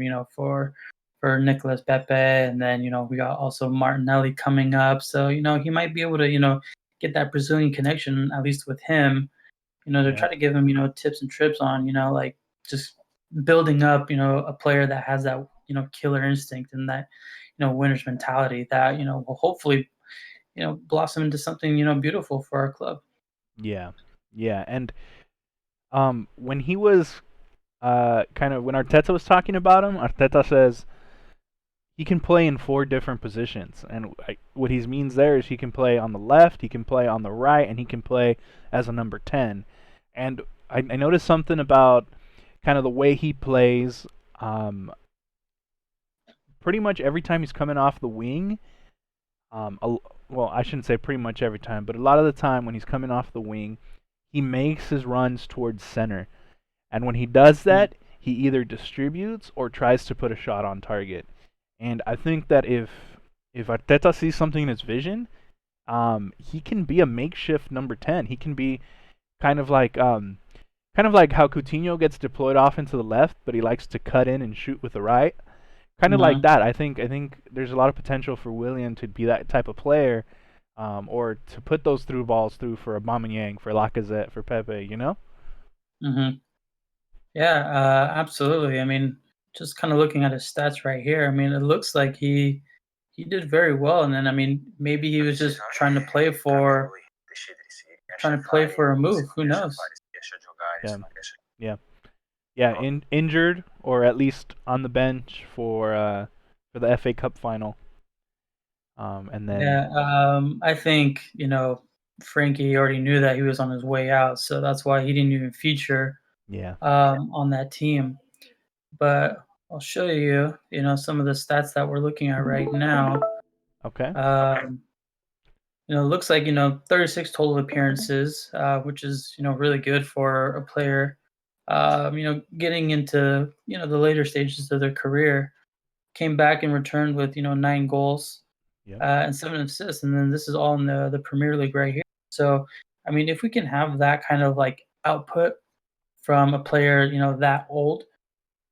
Speaker 2: for Nicolas Pepe, and then we got also Martinelli coming up, so he might be able to get that Brazilian connection at least with him, to
Speaker 1: Yeah.
Speaker 2: try to give him tips and trips on like just building up a player that has that killer instinct and that winner's mentality that will hopefully blossom into something beautiful for our club.
Speaker 1: Yeah. Yeah. And when he was kind of when Arteta was talking about him, Arteta says he can play in 4 different positions, and what he means there is he can play on the left, he can play on the right, and he can play as a number 10. And I noticed something about kind of the way he plays. Pretty much every time he's coming off the wing, well, I shouldn't say pretty much every time, but a lot of the time when he's coming off the wing, he makes his runs towards center. And when he does that, he either distributes or tries to put a shot on target. And I think that if Arteta sees something in his vision, he can be a makeshift number 10. He can be kind of like how Coutinho gets deployed off into the left, but he likes to cut in and shoot with the right. Kind of like that. I think there's a lot of potential for Willian to be that type of player, or to put those through balls through for Aubameyang, for Lacazette, for Pepe.
Speaker 2: Mm-hmm. Yeah, absolutely. I mean, just kind of looking at his stats right here, I mean, it looks like he did very well. And then, I mean, maybe he was just trying to play for a move. Who knows?
Speaker 1: Yeah, yeah, yeah. Injured or at least on the bench for the FA Cup final. And then
Speaker 2: I think Frankie already knew that he was on his way out, so that's why he didn't even feature
Speaker 1: yeah,
Speaker 2: on that team. But I'll show you, some of the stats that we're looking at right now.
Speaker 1: okay,
Speaker 2: It looks like 36 total appearances, which is really good for a player. Getting into the later stages of their career, came back and returned with 9 goals,
Speaker 1: yeah,
Speaker 2: and 7 assists, and then this is all in the Premier League right here. So, I mean, if we can have that kind of like output from a player that old,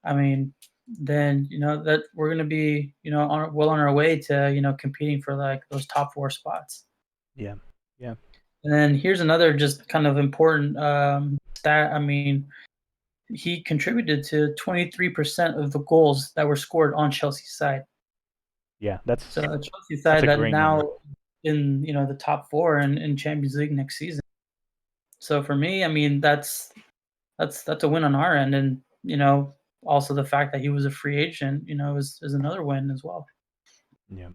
Speaker 2: I mean, then that we're gonna be on our way to competing for like those top 4 spots.
Speaker 1: yeah, yeah,
Speaker 2: And then here's another just kind of important stat. I mean, he contributed to 23% of the goals that were scored on Chelsea's side.
Speaker 1: yeah. That's
Speaker 2: So a Chelsea side
Speaker 1: a
Speaker 2: that
Speaker 1: great
Speaker 2: now
Speaker 1: number.
Speaker 2: in the top 4 in Champions League next season. So for me, I mean that's a win on our end, and also the fact that he was a free agent, is another win as well.
Speaker 1: Yeah.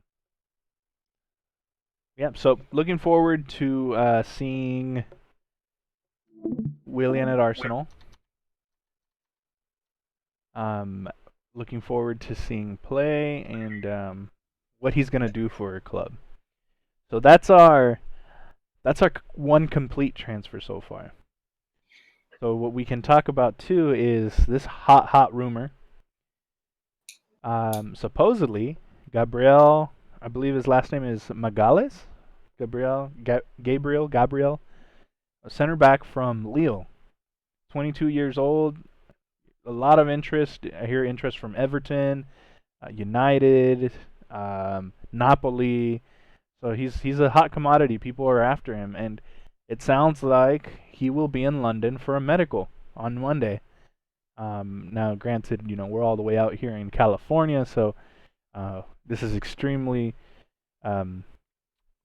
Speaker 1: Yeah, so looking forward to seeing Willian at Arsenal. Looking forward to seeing play and what he's gonna do for a club. So that's our one complete transfer so far. So what we can talk about too is this hot rumor. Supposedly, Gabriel, I believe his last name is Magalhaes. Gabriel. a center back from Lille, 22 years old. A lot of interest. I hear interest from Everton, United, Napoli. So he's a hot commodity. People are after him, and it sounds like he will be in London for a medical on Monday. Now, granted, we're all the way out here in California, so this is extremely um,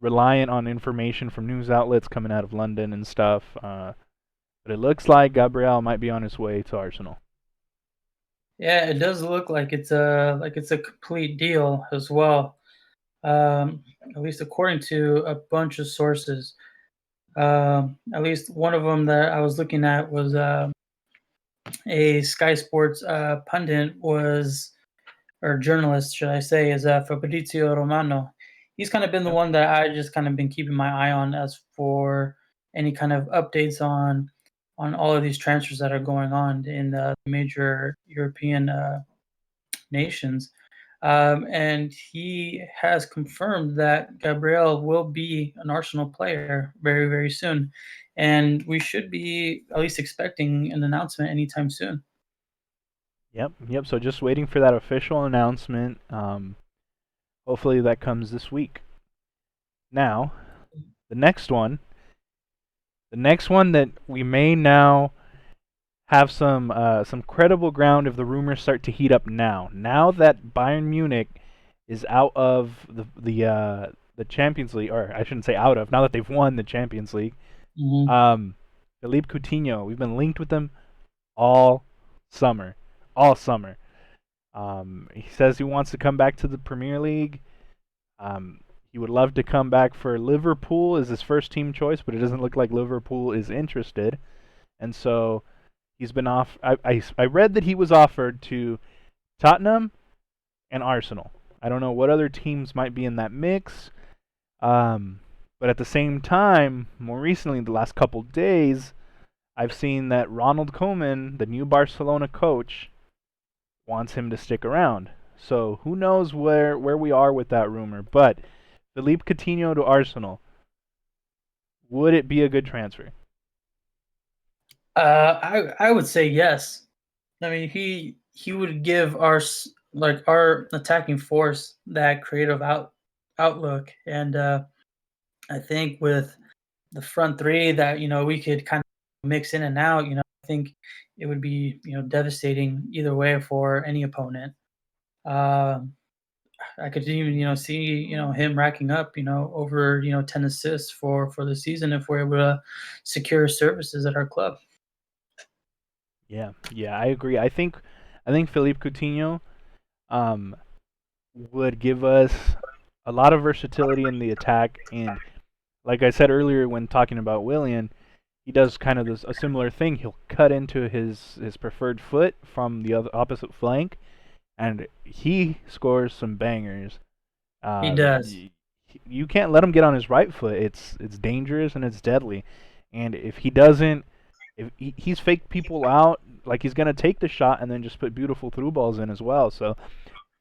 Speaker 1: reliant on information from news outlets coming out of London and stuff. But it looks like Gabriel might be on his way to Arsenal.
Speaker 2: Yeah, it does look like it's a complete deal as well. At least according to a bunch of sources. At least one of them that I was looking at was a Sky Sports pundit or journalist, should I say, is Fabrizio Romano. He's kind of been the
Speaker 1: Yep.
Speaker 2: one that I just kind of been keeping my eye on as for any kind of updates on all of these transfers that are going on in the major European nations. And he has confirmed that Gabriel will be an Arsenal player very, very soon. And we should be at least expecting an announcement anytime soon.
Speaker 1: Yep. So just waiting for that official announcement. Hopefully that comes this week. Now, the next one that we may now have some credible ground if the rumors start to heat up now. Now that Bayern Munich is out of the Champions League, or I shouldn't say out of. Now that they've won the Champions League,
Speaker 2: Mm-hmm.
Speaker 1: Philippe Coutinho, we've been linked with them all summer, all summer. He says he wants to come back to the Premier League. He would love to come back for Liverpool as his first team choice, but it doesn't look like Liverpool is interested. And so he's been off. I read that he was offered to Tottenham and Arsenal. I don't know what other teams might be in that mix. But at the same time, more recently, the last couple days, I've seen that Ronald Koeman, the new Barcelona coach, wants him to stick around. So who knows where we are with that rumor. But Philippe Coutinho to Arsenal, would it be a good transfer?
Speaker 2: I would say yes. I mean, he would give our attacking force that creative outlook, and I think with the front three that we could kind of mix in and out. I think it would be devastating either way for any opponent. Um, I could even see him racking up over 10 assists for the season if we're able to secure services at our club.
Speaker 1: Yeah, I agree. I think Philippe Coutinho um, would give us a lot of versatility in the attack, and like I said earlier when talking about Willian, he does kind of a similar thing. He'll cut into his preferred foot from the other opposite flank, and he scores some bangers.
Speaker 2: He does.
Speaker 1: You can't let him get on his right foot. It's dangerous and it's deadly. And if he doesn't, if he's faked people out, like he's gonna take the shot and then just put beautiful through balls in as well. So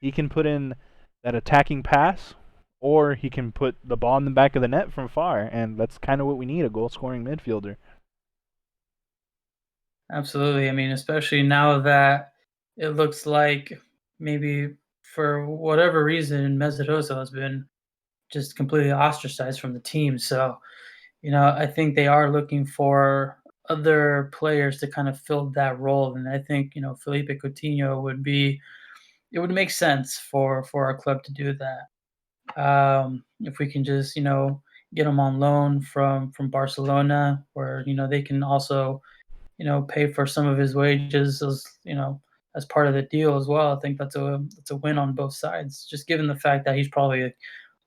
Speaker 1: he can put in that attacking pass, or he can put the ball in the back of the net from far, and that's kind of what we need, a goal-scoring midfielder.
Speaker 2: Absolutely. I mean, especially now that it looks like maybe for whatever reason, Mesut Ozil has been just completely ostracized from the team. So, I think they are looking for other players to kind of fill that role. And I think, Felipe Coutinho it would make sense for our club to do that. If we can just, get him on loan from Barcelona, where, they can also pay for some of his wages as part of the deal as well. I think that's a win on both sides. Just given the fact that he's probably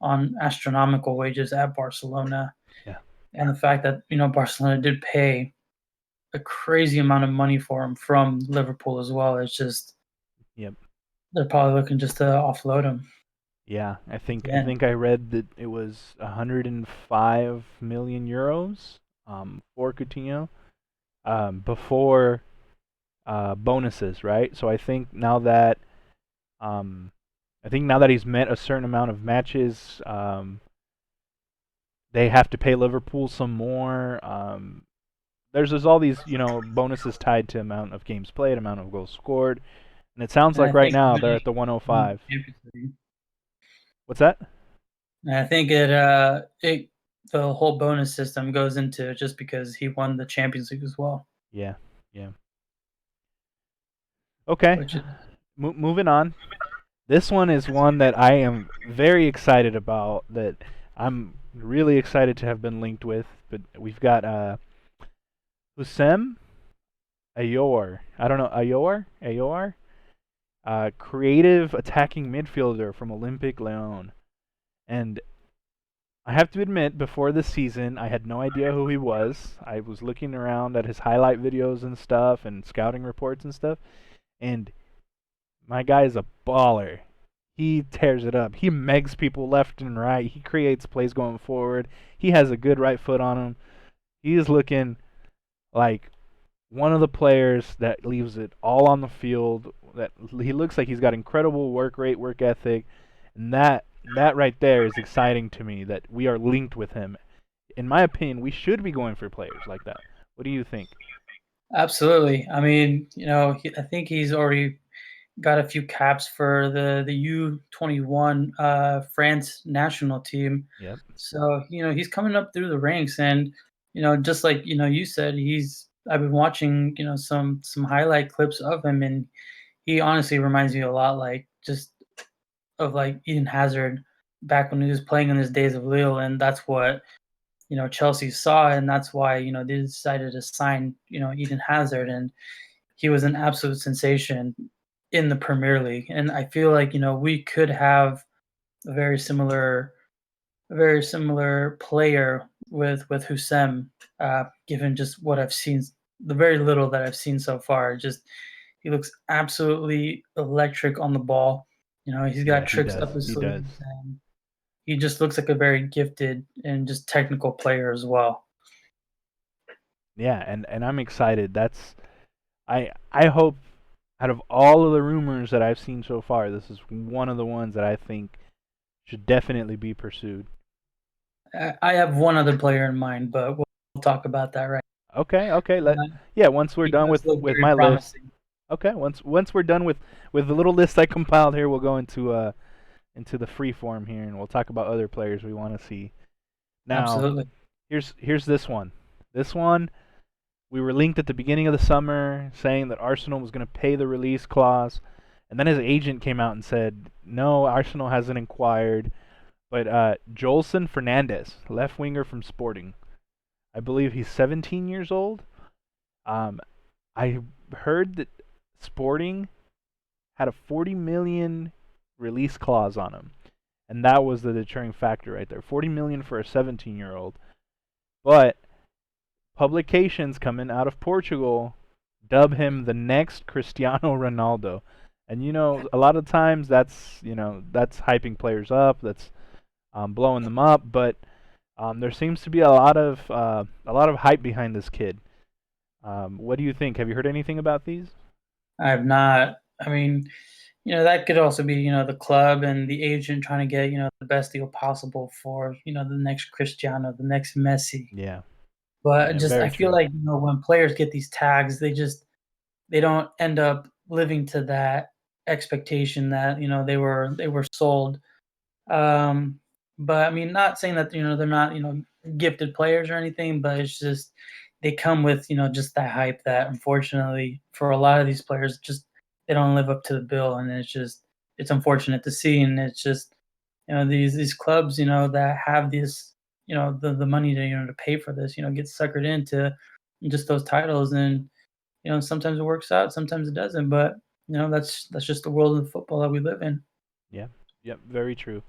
Speaker 2: on astronomical wages at Barcelona,
Speaker 1: Yeah.
Speaker 2: and the fact that Barcelona did pay a crazy amount of money for him from Liverpool as well. It's just
Speaker 1: Yep.
Speaker 2: they're probably looking just to offload him.
Speaker 1: Yeah, I think I
Speaker 2: Yeah.
Speaker 1: think I read that it was 105 million euros for Coutinho before bonuses, right? So um, I think now that he's met a certain amount of matches, they have to pay Liverpool some more. there's all these bonuses tied to amount of games played, amount of goals scored, and it sounds
Speaker 2: And
Speaker 1: like
Speaker 2: I
Speaker 1: right
Speaker 2: think
Speaker 1: now they're
Speaker 2: winning
Speaker 1: at the
Speaker 2: the
Speaker 1: 105.
Speaker 2: Champions League.
Speaker 1: What's that?
Speaker 2: And I think the whole bonus system goes into it just because he won the Champions League as well.
Speaker 1: Yeah, yeah. Okay,
Speaker 2: Which is,
Speaker 1: moving on. This one is one that I am very excited about. That I'm really excited to have been linked with. But we've got Hussein Ayor. I don't know Ayor. Creative attacking midfielder from Olympic Lyon. And I have to admit, before this season, I had no idea who he was. I was looking around at his highlight videos and stuff and scouting reports and stuff. And my guy is a baller. He tears it up. He megs people left and right. He creates plays going forward. He has a good right foot on him. He is looking like one of the players that leaves it all on the field. That he looks like he's got incredible work rate, work ethic, and that right there is exciting to me. That we are linked with him. In my opinion, we should be going for players like that. What do you think?
Speaker 2: absolutely. I mean, I think he's already got a few caps for the U21 France national team.
Speaker 1: Yep.
Speaker 2: So he's coming up through the ranks, and just like you said, I've been watching some highlight clips of him, and he honestly reminds me a lot like just of like Eden Hazard back when he was playing in his days of Lille, and that's what Chelsea saw, and that's why they decided to sign Eden Hazard, and he was an absolute sensation in the Premier League. And I feel like we could have a very similar player with Hussein, given just what I've seen, the very little that I've seen so far. Just he looks absolutely electric on the ball. He's got tricks up his
Speaker 1: He does.
Speaker 2: sleeves, and he just looks like a very gifted and just technical player as well.
Speaker 1: Yeah, and I'm excited. I hope out of all of the rumors that I've seen so far, this is one of the ones that I think should definitely be pursued.
Speaker 2: I have one other player in mind, but we'll talk about that right.
Speaker 1: Okay. Once we're
Speaker 2: He
Speaker 1: done
Speaker 2: does
Speaker 1: with
Speaker 2: look very
Speaker 1: my list.
Speaker 2: promising.
Speaker 1: Okay, once we're done with the little list I compiled here, we'll go into the free form here, and we'll talk about other players we want to see. Now,
Speaker 2: Absolutely.
Speaker 1: here's this one. This one, we were linked at the beginning of the summer saying that Arsenal was going to pay the release clause, and then his agent came out and said, no, Arsenal hasn't inquired. But Jolson Fernandez, left winger from Sporting, I believe he's 17 years old. I heard that Sporting had a 40 million release clause on him, and that was the deterring factor right there. 40 million for a 17-year-old. But publications coming out of Portugal dub him the next Cristiano Ronaldo. And a lot of times that's hyping players up, that's blowing them up, but there seems to be a lot of hype behind this kid. What do you think? Have you heard anything about these?
Speaker 2: I have not. I mean, that could also be, the club and the agent trying to get, the best deal possible for, the next Cristiano, the next Messi.
Speaker 1: Yeah.
Speaker 2: But
Speaker 1: Yeah,
Speaker 2: I feel
Speaker 1: true.
Speaker 2: like, when players get these tags, they don't end up living to that expectation that, they were sold. But I mean, not saying that, they're not, gifted players or anything, but it's just they come with, just that hype that unfortunately for a lot of these players just they don't live up to the bill, and it's unfortunate to see. And it's just these clubs that have this the money to to pay for this get suckered into just those titles, and sometimes it works out, sometimes it doesn't, but that's just the world of football that we live in.
Speaker 1: Yeah. Yep, very true.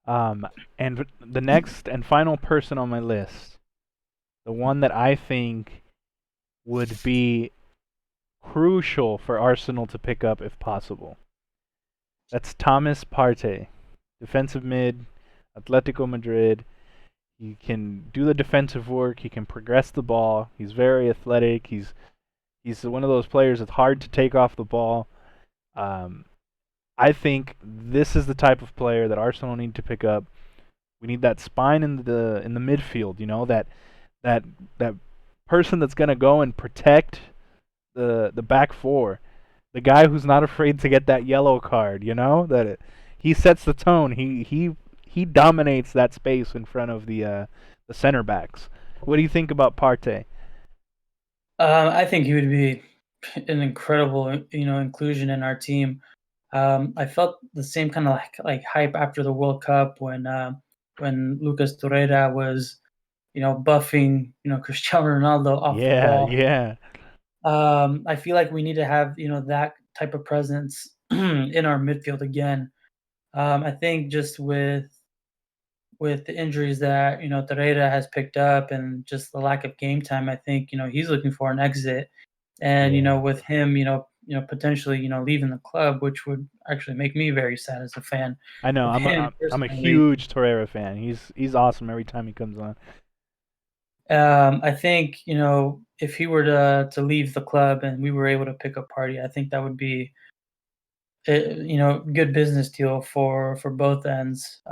Speaker 1: And the next and final person on my list, the one that I think would be crucial for Arsenal to pick up if possible. That's Thomas Partey, defensive mid, Atletico Madrid. He can do the defensive work. He can progress the ball. He's very athletic. He's one of those players that's hard to take off the ball. I think this is the type of player that Arsenal need to pick up. We need that spine in the midfield. That person that's gonna go and protect the back four, the guy who's not afraid to get that yellow card. He sets the tone. He dominates that space in front of the center backs. What do you think about Partey?
Speaker 2: I think he would be an incredible, inclusion in our team. I felt the same kind of like hype after the World Cup when Lucas Torreira was, buffing, Cristiano Ronaldo off the
Speaker 1: Yeah,
Speaker 2: ball.
Speaker 1: yeah,
Speaker 2: I feel like we need to have, that type of presence in our midfield again. I think just with the injuries that Torreira has picked up and just the lack of game time, I think he's looking for an exit, and
Speaker 1: yeah.
Speaker 2: with him, potentially leaving the club, which would actually make me very sad as a fan
Speaker 1: I know.
Speaker 2: of him
Speaker 1: I'm a
Speaker 2: personally.
Speaker 1: huge Torreira fan. He's awesome every time he comes on.
Speaker 2: I think if he were to leave the club and we were able to pick up Party, I think that would be a good business deal for both ends.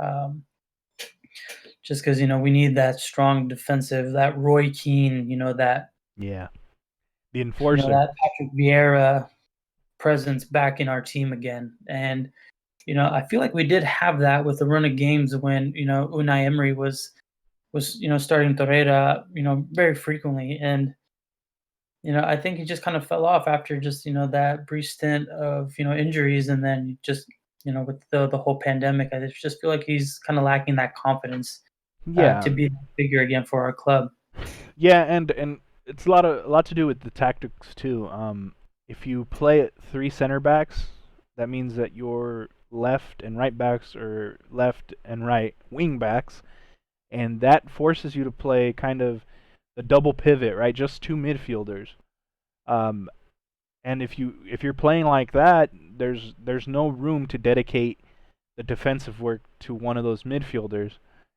Speaker 2: Just because we need that strong defensive, that Roy Keane,
Speaker 1: Yeah, the enforcer.
Speaker 2: that Patrick Vieira presence back in our team again. And I feel like we did have that with the run of games when Unai Emery was starting Torreira very frequently, and I think he just kind of fell off after just that brief stint of injuries, and then just with the whole pandemic. I just feel like he's kind of lacking that confidence
Speaker 1: Yeah,
Speaker 2: to be a figure again for our club.
Speaker 1: yeah, and it's a lot to do with the tactics too. If you play at three center backs, that means that your left and right backs are left and right wing backs, and that forces you to play kind of the double pivot, right? Just two midfielders. Um, and if you're playing like that, there's no room to dedicate the defensive work to one of those midfielders.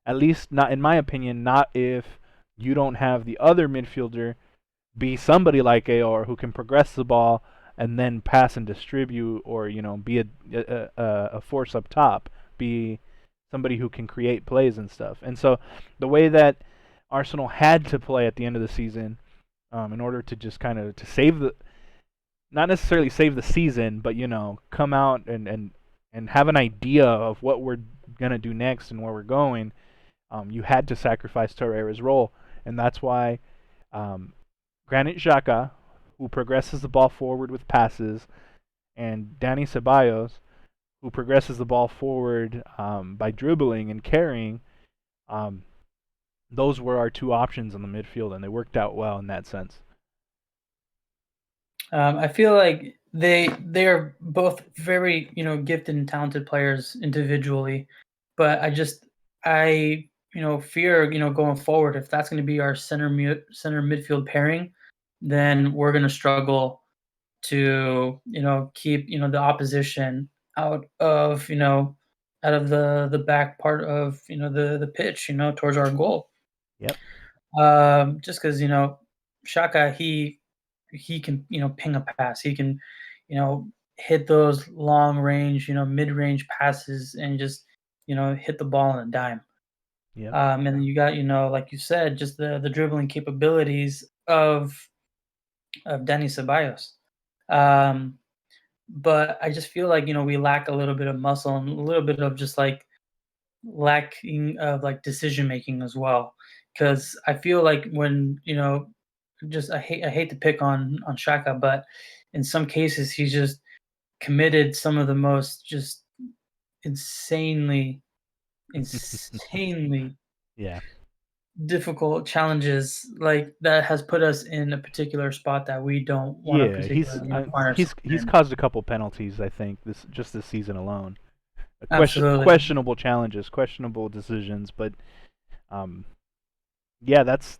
Speaker 1: At least not in my opinion, not if you don't have the other midfielder be somebody like AR who can progress the ball and then pass and distribute, or be a force up top, be somebody who can create plays and stuff. And so the way that Arsenal had to play at the end of the season, in order to just kind of to save the, not necessarily save the season, but come out and have an idea of what we're gonna do next and where we're going. You had to sacrifice Torreira's role, and that's why um, Granit Xhaka, who progresses the ball forward with passes, and Dani Ceballos, who progresses the ball forward by dribbling and carrying. Um, those were our two options in the midfield, and they worked out well in that sense.
Speaker 2: I feel like they are both very gifted and talented players individually, but I fear going forward, if that's going to be our center midfield pairing, then we're going to struggle to keep the opposition out of the back part of the pitch towards our goal.
Speaker 1: Yep.
Speaker 2: Just because Shaka, he can ping a pass. He can hit those long range mid range passes and just hit the ball on a dime.
Speaker 1: Yep.
Speaker 2: And then you got like you said, just the dribbling capabilities of Dani Ceballos. But I just feel like we lack a little bit of muscle and a little bit of just like lacking of like decision making as well. Because I feel like when just I hate to pick on Shaka, but in some cases he's just committed some of the most just insanely
Speaker 1: Yeah.
Speaker 2: difficult challenges like that has put us in a particular spot that we don't want to
Speaker 1: Yeah,
Speaker 2: particularly find ourselves
Speaker 1: he's
Speaker 2: in.
Speaker 1: caused a couple penalties, I think, this season alone.
Speaker 2: Absolutely.
Speaker 1: Questionable challenges, questionable decisions, but yeah, that's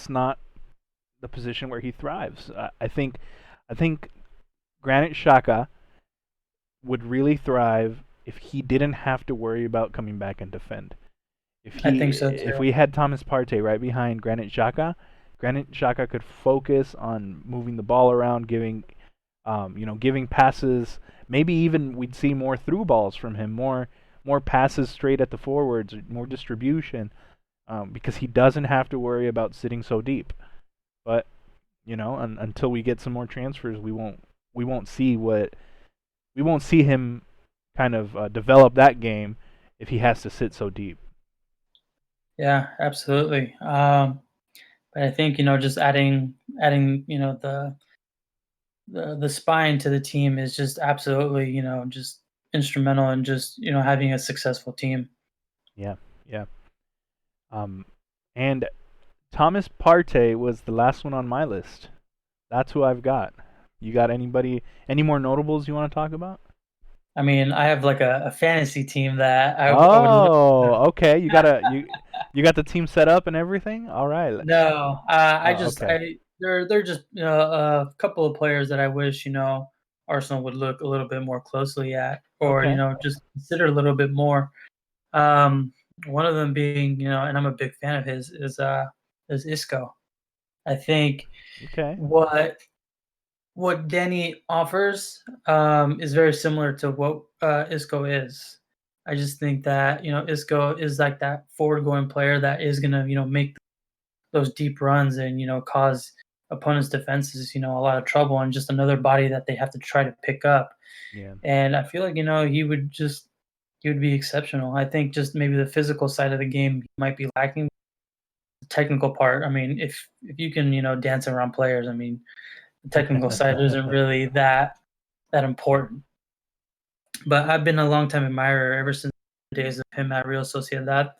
Speaker 1: not the position where he thrives. I think Granit Xhaka would really thrive if he didn't have to worry about coming back and defend.
Speaker 2: I think so
Speaker 1: If
Speaker 2: too.
Speaker 1: we had Thomas Partey right behind Granit Xhaka could focus on moving the ball around, giving passes. Maybe even we'd see more through balls from him, more passes straight at the forwards, more distribution, because he doesn't have to worry about sitting so deep. But until we get some more transfers, we won't see him kind of develop that game if he has to sit so deep.
Speaker 2: Yeah, absolutely. But I think just adding the spine to the team is just absolutely just instrumental in just having a successful team.
Speaker 1: Yeah, yeah. And Thomas Partey was the last one on my list. That's who I've got. You got any more notables you want to talk about?
Speaker 2: I mean, I have like a fantasy team that I would love
Speaker 1: Oh, okay. You got the team set up and everything. All right.
Speaker 2: no,
Speaker 1: Okay.
Speaker 2: they're just a couple of players that I wish Arsenal would look a little bit more closely at, or
Speaker 1: Okay.
Speaker 2: just consider a little bit more. Um, One of them being and I'm a big fan of his is Isco. I think
Speaker 1: Okay.
Speaker 2: what Danny offers is very similar to what Isco is. I just think that Isco is like that forward going player that is gonna make those deep runs and cause opponents' defenses a lot of trouble, and just another body that they have to try to pick up.
Speaker 1: Yeah.
Speaker 2: And I feel like he would be exceptional. I think just maybe the physical side of the game might be lacking. The technical part, I mean, if you can dance around players, I mean, the technical side isn't really that important. But I've been a long time admirer ever since the days of him at Real Sociedad,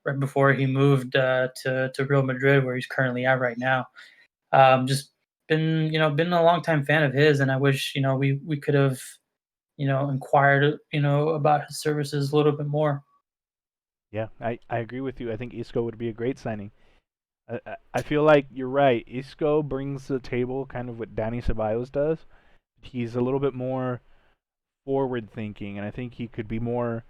Speaker 2: right before he moved to Real Madrid, where he's currently at right now. Just been a long time fan of his, and I wish we could have inquired about his services a little bit more.
Speaker 1: Yeah, I agree with you. I think Isco would be a great signing. I feel like you're right. Isco brings to the table kind of what Danny Ceballos does. He's a little bit more forward thinking, and I think he could be more.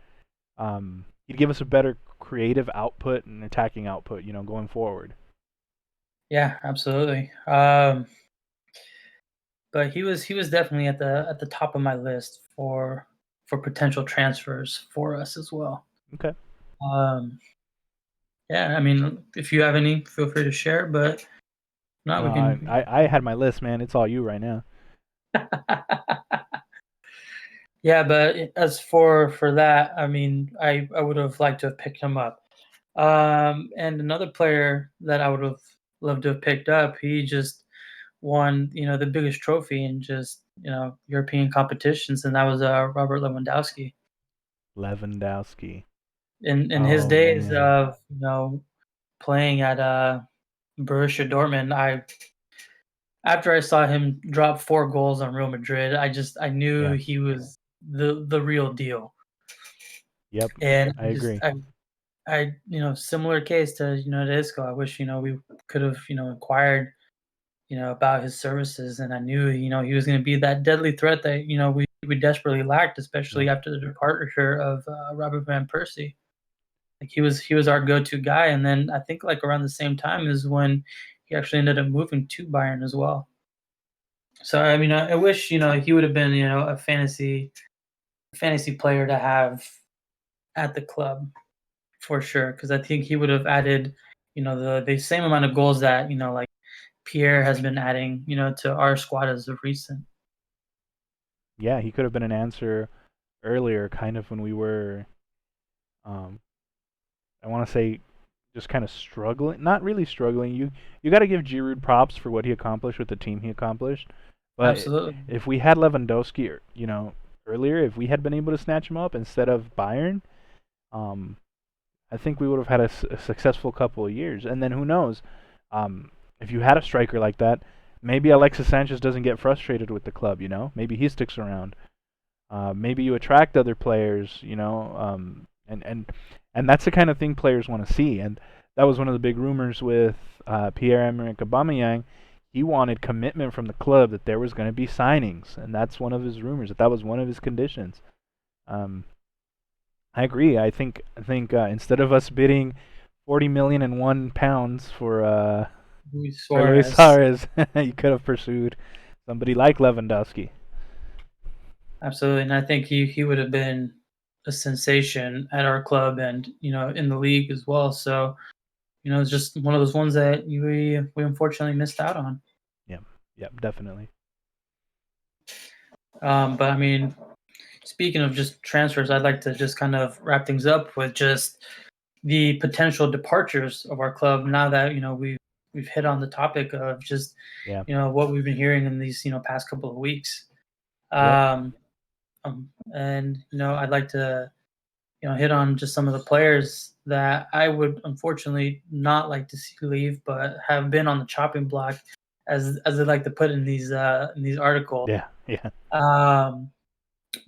Speaker 1: He'd give us a better creative output and attacking output, going forward.
Speaker 2: Yeah, absolutely. But he was definitely at the top of my list for potential transfers for us as well.
Speaker 1: Okay.
Speaker 2: Um, yeah, I mean, if you have any, feel free to share. But if not,
Speaker 1: No,
Speaker 2: we can.
Speaker 1: I had my list, man. It's all you right now.
Speaker 2: Yeah, but as for that, I mean, I would have liked to have picked him up. And another player that I would have loved to have picked up, he just won, the biggest trophy in just, European competitions, and that was Robert Lewandowski.
Speaker 1: Lewandowski.
Speaker 2: In his
Speaker 1: Oh
Speaker 2: days
Speaker 1: man.
Speaker 2: of, playing at Borussia Dortmund, after I saw him drop 4 goals on Real Madrid, I knew
Speaker 1: Yeah.
Speaker 2: he was the real deal.
Speaker 1: Yep.
Speaker 2: And
Speaker 1: I agree.
Speaker 2: similar case to Isco. I wish we could have inquired about his services, and I knew he was going to be that deadly threat that we desperately lacked, especially
Speaker 1: Yeah.
Speaker 2: after the departure of Robert van Persie. Like he was our go-to guy, and then I think like around the same time is when he actually ended up moving to Bayern as well. So I mean, I wish he would have been a fantasy player to have at the club for sure, because I think he would have added the same amount of goals that like Pierre has been adding to our squad as of recent.
Speaker 1: Yeah, he could have been an answer earlier, kind of when we were, um, I want to say, just kind of struggling. Not really struggling. You got to give Giroud props for what he accomplished with the team he accomplished. But
Speaker 2: Absolutely.
Speaker 1: if we had Lewandowski, earlier, if we had been able to snatch him up instead of Bayern, um, I think we would have had a successful couple of years. And then who knows? If you had a striker like that, maybe Alexis Sanchez doesn't get frustrated with the club. Maybe he sticks around. Maybe you attract other players. And that's the kind of thing players want to see. And that was one of the big rumors with Pierre-Emerick Aubameyang. He wanted commitment from the club that there was going to be signings, and that's one of his rumors. That was one of his conditions. Um, I agree. I think instead of us bidding 40,000,001 pounds
Speaker 2: Luis
Speaker 1: for Luis
Speaker 2: Suarez.
Speaker 1: Suarez, you could have pursued somebody like Lewandowski.
Speaker 2: Absolutely, and I think he would have been a sensation at our club and in the league as well. So it's just one of those ones that we unfortunately missed out on.
Speaker 1: Yep, definitely.
Speaker 2: But I mean, speaking of just transfers, I'd like to just kind of wrap things up with just the potential departures of our club. Now that we've hit on the topic of just
Speaker 1: Yeah.
Speaker 2: what we've been hearing in these past couple of weeks.
Speaker 1: Yep.
Speaker 2: And I'd like to hit on just some of the players that I would unfortunately not like to see leave, but have been on the chopping block, as they like to put in these articles.
Speaker 1: Yeah.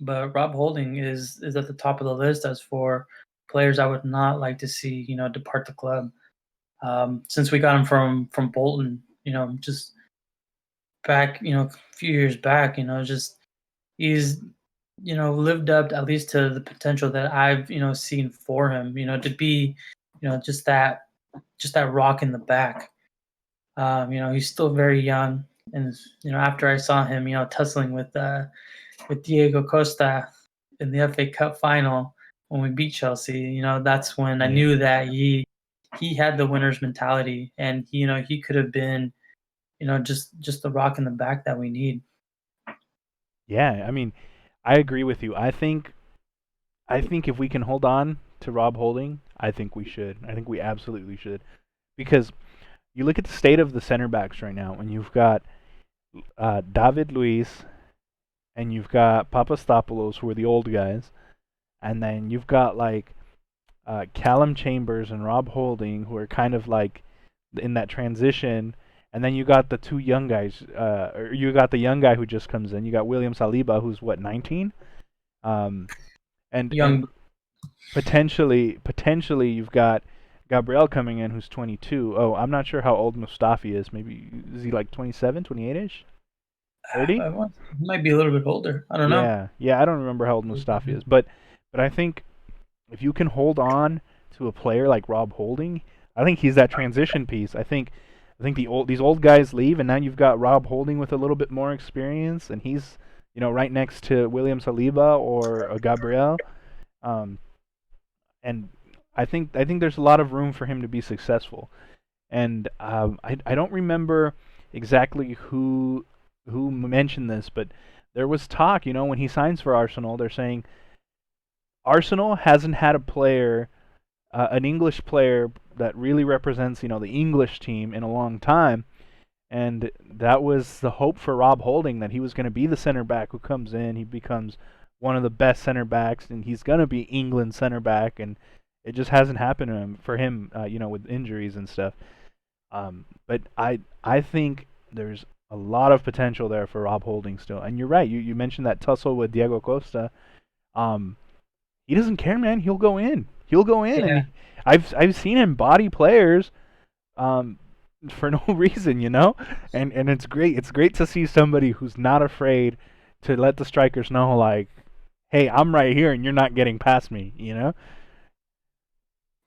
Speaker 2: But Rob Holding is at the top of the list as for players I would not like to see depart the club. Since we got him from Bolton, just back a few years back, just he's lived up at least to the potential that I've seen for him, to be just that rock in the back. He's still very young, and after I saw him tussling with Diego Costa in the FA Cup final when we beat Chelsea, that's when I knew that he had the winner's mentality, and he could have been just the rock in the back that we need.
Speaker 1: Yeah, I mean, I agree with you. I think if we can hold on to Rob Holding, I think we should. I think we absolutely should. Because you look at the state of the center backs right now, and you've got David Luiz, and you've got Papastopoulos, who are the old guys, and then you've got like Callum Chambers and Rob Holding, who are kind of like in that transition. And then you got the two young guys, or you got the young guy who just comes in. You got William Saliba, who's what, 19? And potentially you've got Gabriel coming in, who's 22. Oh, I'm not sure how old Mustafi is. Maybe is he like 27, 28-ish? 30?
Speaker 2: He might be a little bit older. I don't know.
Speaker 1: Yeah. I don't remember how old Mustafi is, but I think if you can hold on to a player like Rob Holding, I think he's that transition piece. I think these old guys leave, and now you've got Rob Holding with a little bit more experience, and he's right next to William Saliba or Gabriel, and I think there's a lot of room for him to be successful. And I don't remember exactly who mentioned this, but there was talk, when he signs for Arsenal, they're saying Arsenal hasn't had a player, an English player that really represents, the English team in a long time. And that was the hope for Rob Holding, that he was going to be the center back who comes in, he becomes one of the best center backs, and he's going to be England's center back, and it just hasn't happened for him, with injuries and stuff. But I think there's a lot of potential there for Rob Holding still. And you're right, you mentioned that tussle with Diego Costa. He doesn't care, man. He'll go in.
Speaker 2: Yeah.
Speaker 1: And I've seen him body players for no reason, and it's great. It's great to see somebody who's not afraid to let the strikers know, like, hey, I'm right here and you're not getting past me,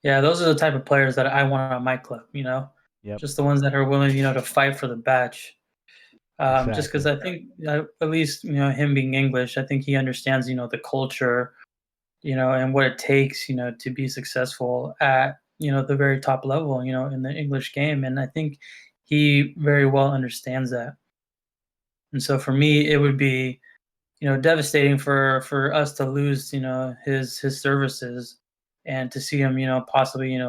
Speaker 2: Yeah, those are the type of players that I want on my club,
Speaker 1: Yep.
Speaker 2: Just the ones that are willing, to fight for the badge.
Speaker 1: Exactly.
Speaker 2: Just because I think, at least, him being English, I think he understands, the culture, and what it takes, to be successful at, the very top level, in the English game. And I think he very well understands that. And so for me, it would be, devastating for us to lose, his services, and to see him, possibly,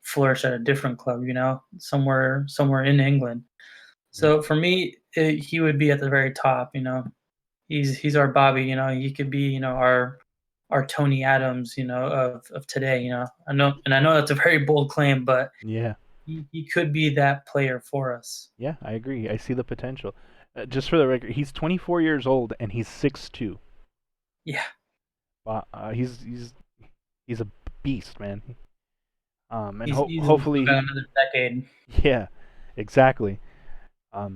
Speaker 2: flourish at a different club, somewhere in England. So for me, he would be at the very top. He's our Bobby. He could be, our Tony Adams, of today. I know that's a very bold claim, but
Speaker 1: yeah,
Speaker 2: he could be that player for us.
Speaker 1: Yeah, I agree. I see the potential. Just for the record, he's 24 years old and he's 6'2".
Speaker 2: Yeah.
Speaker 1: He's a beast, man. And
Speaker 2: he's
Speaker 1: hopefully
Speaker 2: another decade.
Speaker 1: Yeah, exactly. A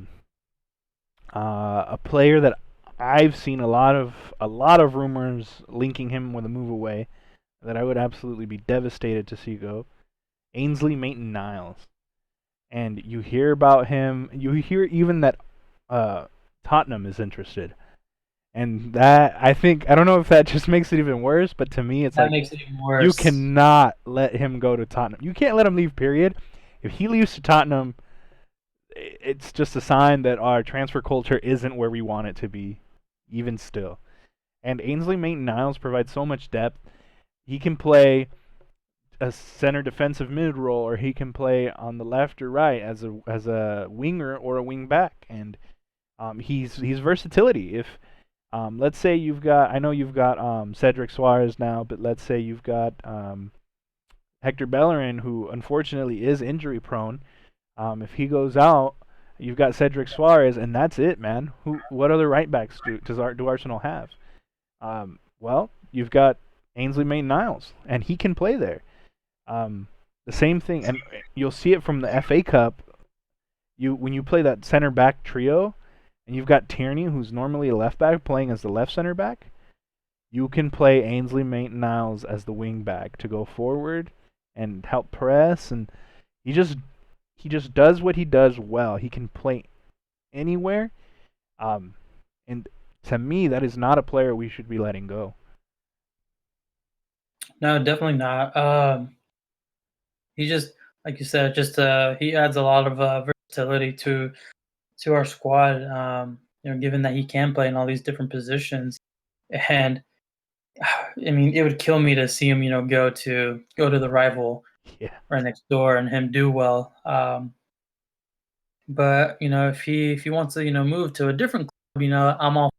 Speaker 1: player that I've seen a lot of rumors linking him with a move away, that I would absolutely be devastated to see go. Ainsley Maitland-Niles. And you hear about him. You hear even that Tottenham is interested. And that, I don't know if that just makes it even worse, but to me it's
Speaker 2: that
Speaker 1: like,
Speaker 2: makes it even worse.
Speaker 1: You cannot let him go to Tottenham. You can't let him leave, period. If he leaves to Tottenham, it's just a sign that our transfer culture isn't where we want it to be, even still. And Ainsley Maitland-Niles provides so much depth. He can play a center defensive mid role, or he can play on the left or right as a winger or a wing back, and he's versatility. If let's say I know you've got Cedric Suarez now, but let's say you've got Hector Bellerin, who unfortunately is injury prone. If he goes out, you've got Cedric Suarez, and that's it, man. What other right backs do Arsenal have? Well, you've got Ainsley Maitland-Niles, and he can play there. The same thing, and you'll see it from the FA Cup. When you play that center back trio, and you've got Tierney, who's normally a left back, playing as the left center back, you can play Ainsley Maitland-Niles as the wing back to go forward and help press, and he just does what he does well. He can play anywhere, and to me, that is not a player we should be letting go.
Speaker 2: No, definitely not. He just, like you said, he adds a lot of versatility to our squad. Given that he can play in all these different positions, and I mean, it would kill me to see him, go to the rival right next door and him do well. But if he wants to, move to a different club, I'm all.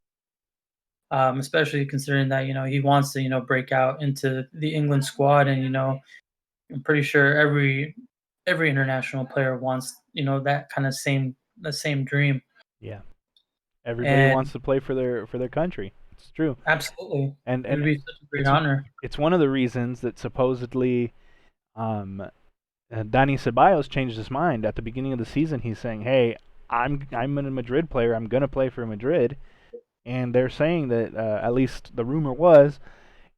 Speaker 2: Especially considering that he wants to break out into the England squad, and I'm pretty sure every international player wants that kind of the same dream.
Speaker 1: Yeah, everybody wants to play for their country. It's true.
Speaker 2: Absolutely,
Speaker 1: and
Speaker 2: it would be such a great honor.
Speaker 1: It's one of the reasons that supposedly, Dani Ceballos changed his mind at the beginning of the season. He's saying, "Hey, I'm a Madrid player. I'm gonna play for Madrid." And they're saying that, at least the rumor was,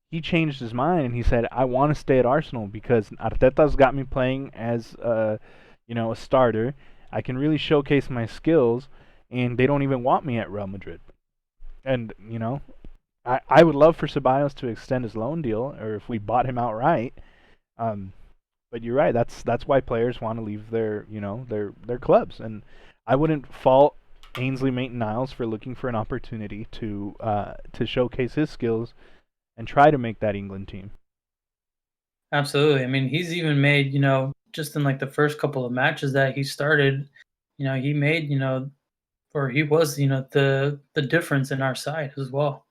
Speaker 1: he changed his mind and he said, "I want to stay at Arsenal because Arteta's got me playing as a starter. I can really showcase my skills, and they don't even want me at Real Madrid." And I would love for Ceballos to extend his loan deal, or if we bought him outright. But you're right. That's why players want to leave their clubs, and I wouldn't fault Ainsley Maitland-Niles for looking for an opportunity to showcase his skills and try to make that England team.
Speaker 2: Absolutely. I mean, he's even made, just in like the first couple of matches that he started, he made, or he was, the difference in our side as well.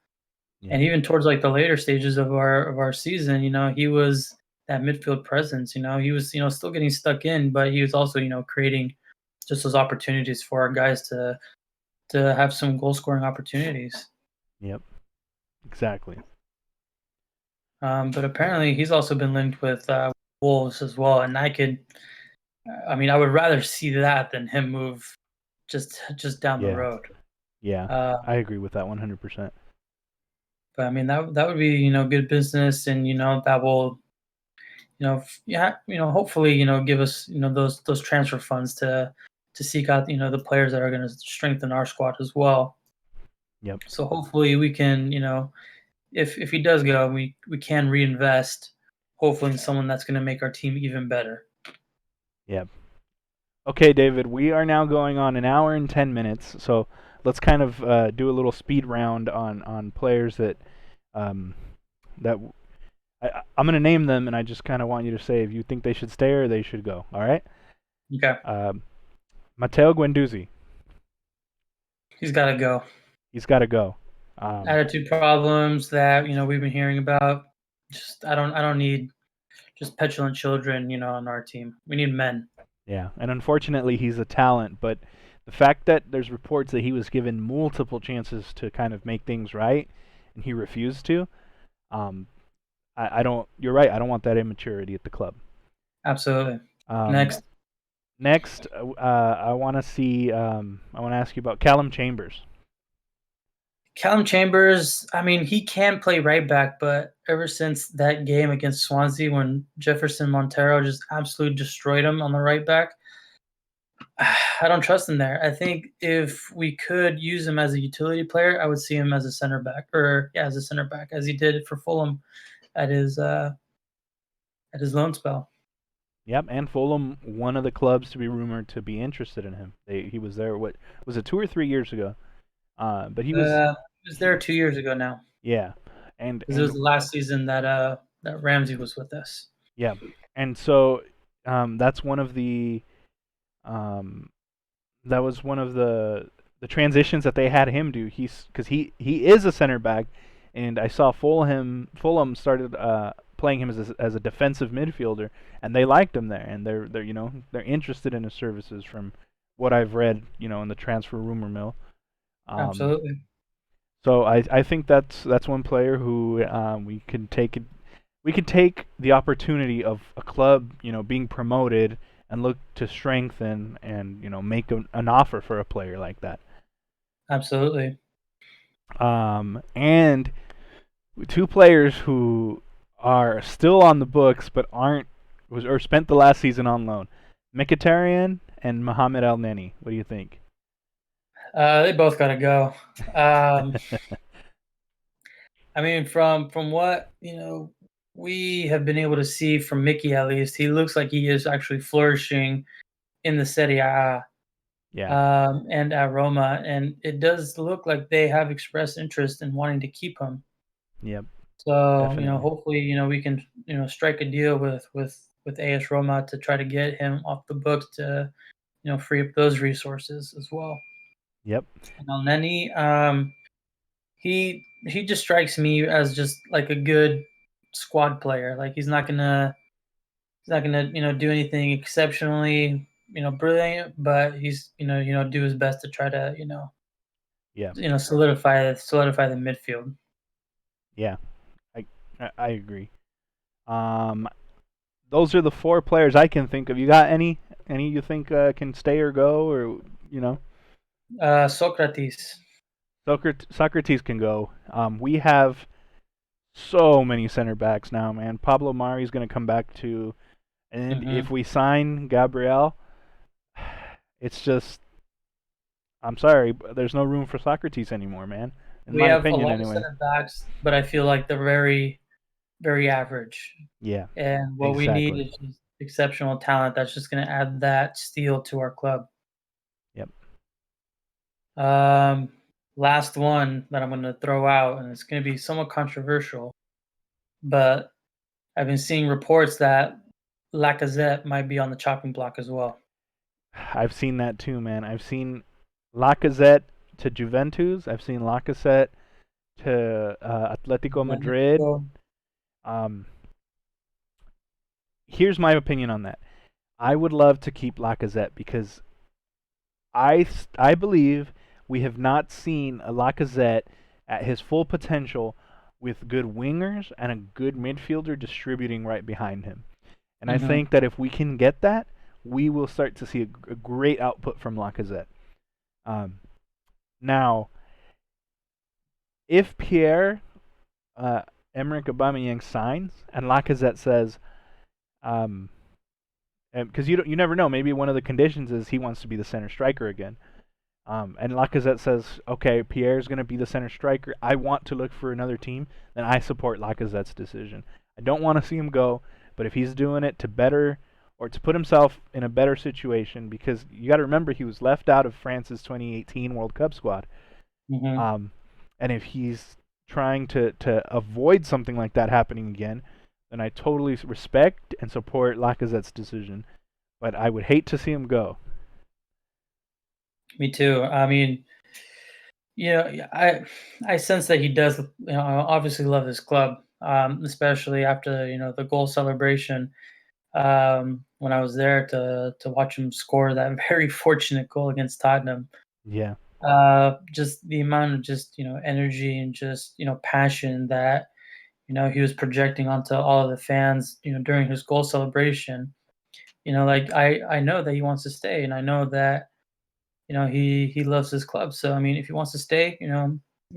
Speaker 2: Yeah. And even towards like the later stages of our season, he was that midfield presence. He was, still getting stuck in, but he was also, creating just those opportunities for our guys to have some goal scoring opportunities.
Speaker 1: Yep, exactly.
Speaker 2: But apparently he's also been linked with Wolves as well, and I would rather see that than him move just down the road.
Speaker 1: Yeah, I agree with that 100%.
Speaker 2: But I mean that would be good business, and that will hopefully give us those transfer funds to seek out the players that are going to strengthen our squad as well.
Speaker 1: Yep.
Speaker 2: So hopefully we can if he does go, we can reinvest hopefully in someone that's going to make our team even better.
Speaker 1: Yep. Okay, David, we are now going on an hour and 10 minutes, so let's kind of do a little speed round on players that I'm going to name them, and I just kind of want you to say if you think they should stay or they should go. All right?
Speaker 2: Okay.
Speaker 1: Matteo Guendouzi.
Speaker 2: He's got to go.
Speaker 1: He's got to go.
Speaker 2: Attitude problems that we've been hearing about. Just I don't need just petulant children on our team. We need men.
Speaker 1: Yeah, and unfortunately he's a talent, but the fact that there's reports that he was given multiple chances to kind of make things right and he refused to, I don't. You're right. I don't want that immaturity at the club.
Speaker 2: Absolutely.
Speaker 1: Next, I want to see. I want to ask you about Callum Chambers.
Speaker 2: Callum Chambers, I mean, he can play right back, but ever since that game against Swansea when Jefferson Montero just absolutely destroyed him on the right back, I don't trust him there. I think if we could use him as a utility player, I would see him as a center back, as a center back, as he did for Fulham at his loan spell.
Speaker 1: Yep, and Fulham, one of the clubs to be rumored to be interested in him. He was there. What was it, 2 or 3 years ago? But he was.
Speaker 2: He was there 2 years ago now,
Speaker 1: Yeah, and
Speaker 2: because it was the last season that Ramsey was with us.
Speaker 1: yeah, and so that's one of the um, that was one of the transitions that they had him do. He's because he is a center back, and I saw Fulham started playing him as a defensive midfielder, and they liked him there, and they're interested in his services from what I've read, in the transfer rumor mill. Um,
Speaker 2: Absolutely.
Speaker 1: so I think that's one player who we could take the opportunity of a club, being promoted and look to strengthen and, make an offer for a player like that.
Speaker 2: Absolutely.
Speaker 1: And two players who are still on the books but aren't or spent the last season on loan, Mkhitaryan and Mohamed El Neni. What do you think?
Speaker 2: They both got to go. Um, I mean, from what we have been able to see from Mickey, at least, he looks like he is actually flourishing in the Serie A,
Speaker 1: Yeah.
Speaker 2: and at Roma, and it does look like they have expressed interest in wanting to keep him.
Speaker 1: Yep.
Speaker 2: So
Speaker 1: Definitely.
Speaker 2: hopefully we can strike a deal with AS Roma to try to get him off the books to free up those resources as well.
Speaker 1: Yep.
Speaker 2: And El Neni, he just strikes me as just like a good squad player. Like he's not gonna do anything exceptionally brilliant, but he's do his best to try to
Speaker 1: Yeah.
Speaker 2: solidify the midfield.
Speaker 1: Yeah. I agree. Um, those are the four players I can think of. You got any you think can stay or go, or
Speaker 2: Socrates.
Speaker 1: Socrates can go. We have so many center backs now, man. Pablo Mari's going to come back too, and
Speaker 2: Mm-hmm.
Speaker 1: if we sign Gabriel, it's just I'm sorry, but there's no room for Socrates anymore, man. In
Speaker 2: We
Speaker 1: my
Speaker 2: have a
Speaker 1: opinion,
Speaker 2: lot of
Speaker 1: anyway.
Speaker 2: center backs, but I feel like they're very, very average.
Speaker 1: Yeah,
Speaker 2: And what we need
Speaker 1: exactly.
Speaker 2: is just exceptional talent that's just going to add that steel to our club.
Speaker 1: Yep.
Speaker 2: Um, Last one that I'm going to throw out, and it's going to be somewhat controversial, but I've been seeing reports that Lacazette might be on the chopping block as well.
Speaker 1: I've seen that too, man. I've seen Lacazette to Juventus. I've seen Lacazette to Atletico Madrid.
Speaker 2: So,
Speaker 1: Um, here's my opinion on that. I would love to keep Lacazette because I believe we have not seen a Lacazette at his full potential with good wingers and a good midfielder distributing right behind him. And I
Speaker 2: mhm.
Speaker 1: think that if we can get that, we will start to see a great output from Lacazette. Um, now, if Pierre Emerick Aubameyang signs and Lacazette says, because you never know, maybe one of the conditions is he wants to be the center striker again. And Lacazette says, okay, Pierre's going to be the center striker. I want to look for another team. Then I support Lacazette's decision. I don't want to see him go, but if he's doing it to better or to put himself in a better situation, because you got to remember he was left out of France's 2018 World Cup squad.
Speaker 2: Mhm.
Speaker 1: And if he's trying to avoid something like that happening again, then I totally respect and support Lacazette's decision. But I would hate to see him go.
Speaker 2: Me too. I mean, I sense that he does, obviously love his club, especially after the goal celebration. When I was there to watch him score that very fortunate goal against Tottenham.
Speaker 1: Yeah.
Speaker 2: Just the amount of just energy and just passion that he was projecting onto all of the fans during his goal celebration. Like I know that he wants to stay, and I know that he loves his club. So I mean, if he wants to stay,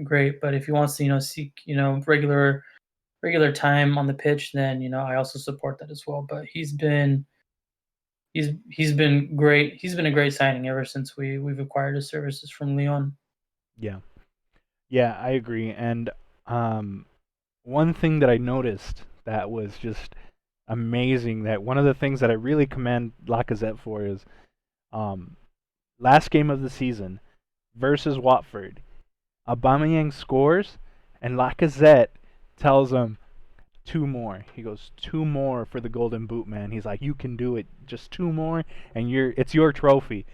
Speaker 2: great. But if he wants to seek regular time on the pitch, then I also support that as well. But he's been great. He's been a great signing ever since we've acquired his services from Lyon.
Speaker 1: Yeah. Yeah, I agree. And one thing that I noticed that was just amazing that one of the things that I really commend Lacazette for is um, last game of the season versus Watford, Aubameyang scores, and Lacazette tells him two more. He goes, two more for the Golden Boot, man. He's like, you can do it. Just two more, and it's your trophy.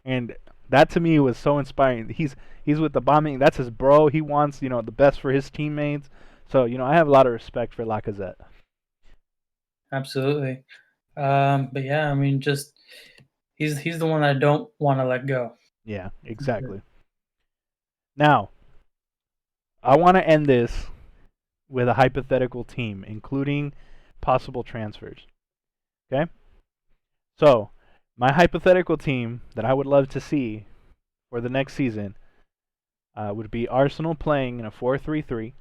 Speaker 1: And that to me was so inspiring. He's with Aubameyang. That's his bro. He wants the best for his teammates. So I have a lot of respect for Lacazette.
Speaker 2: Absolutely. But yeah, I mean, just he's the one I don't want to let go.
Speaker 1: Yeah, exactly. Now, I want to end this with a hypothetical team, including possible transfers. Okay? So, my hypothetical team that I would love to see for the next season would be Arsenal playing in a 4-3-3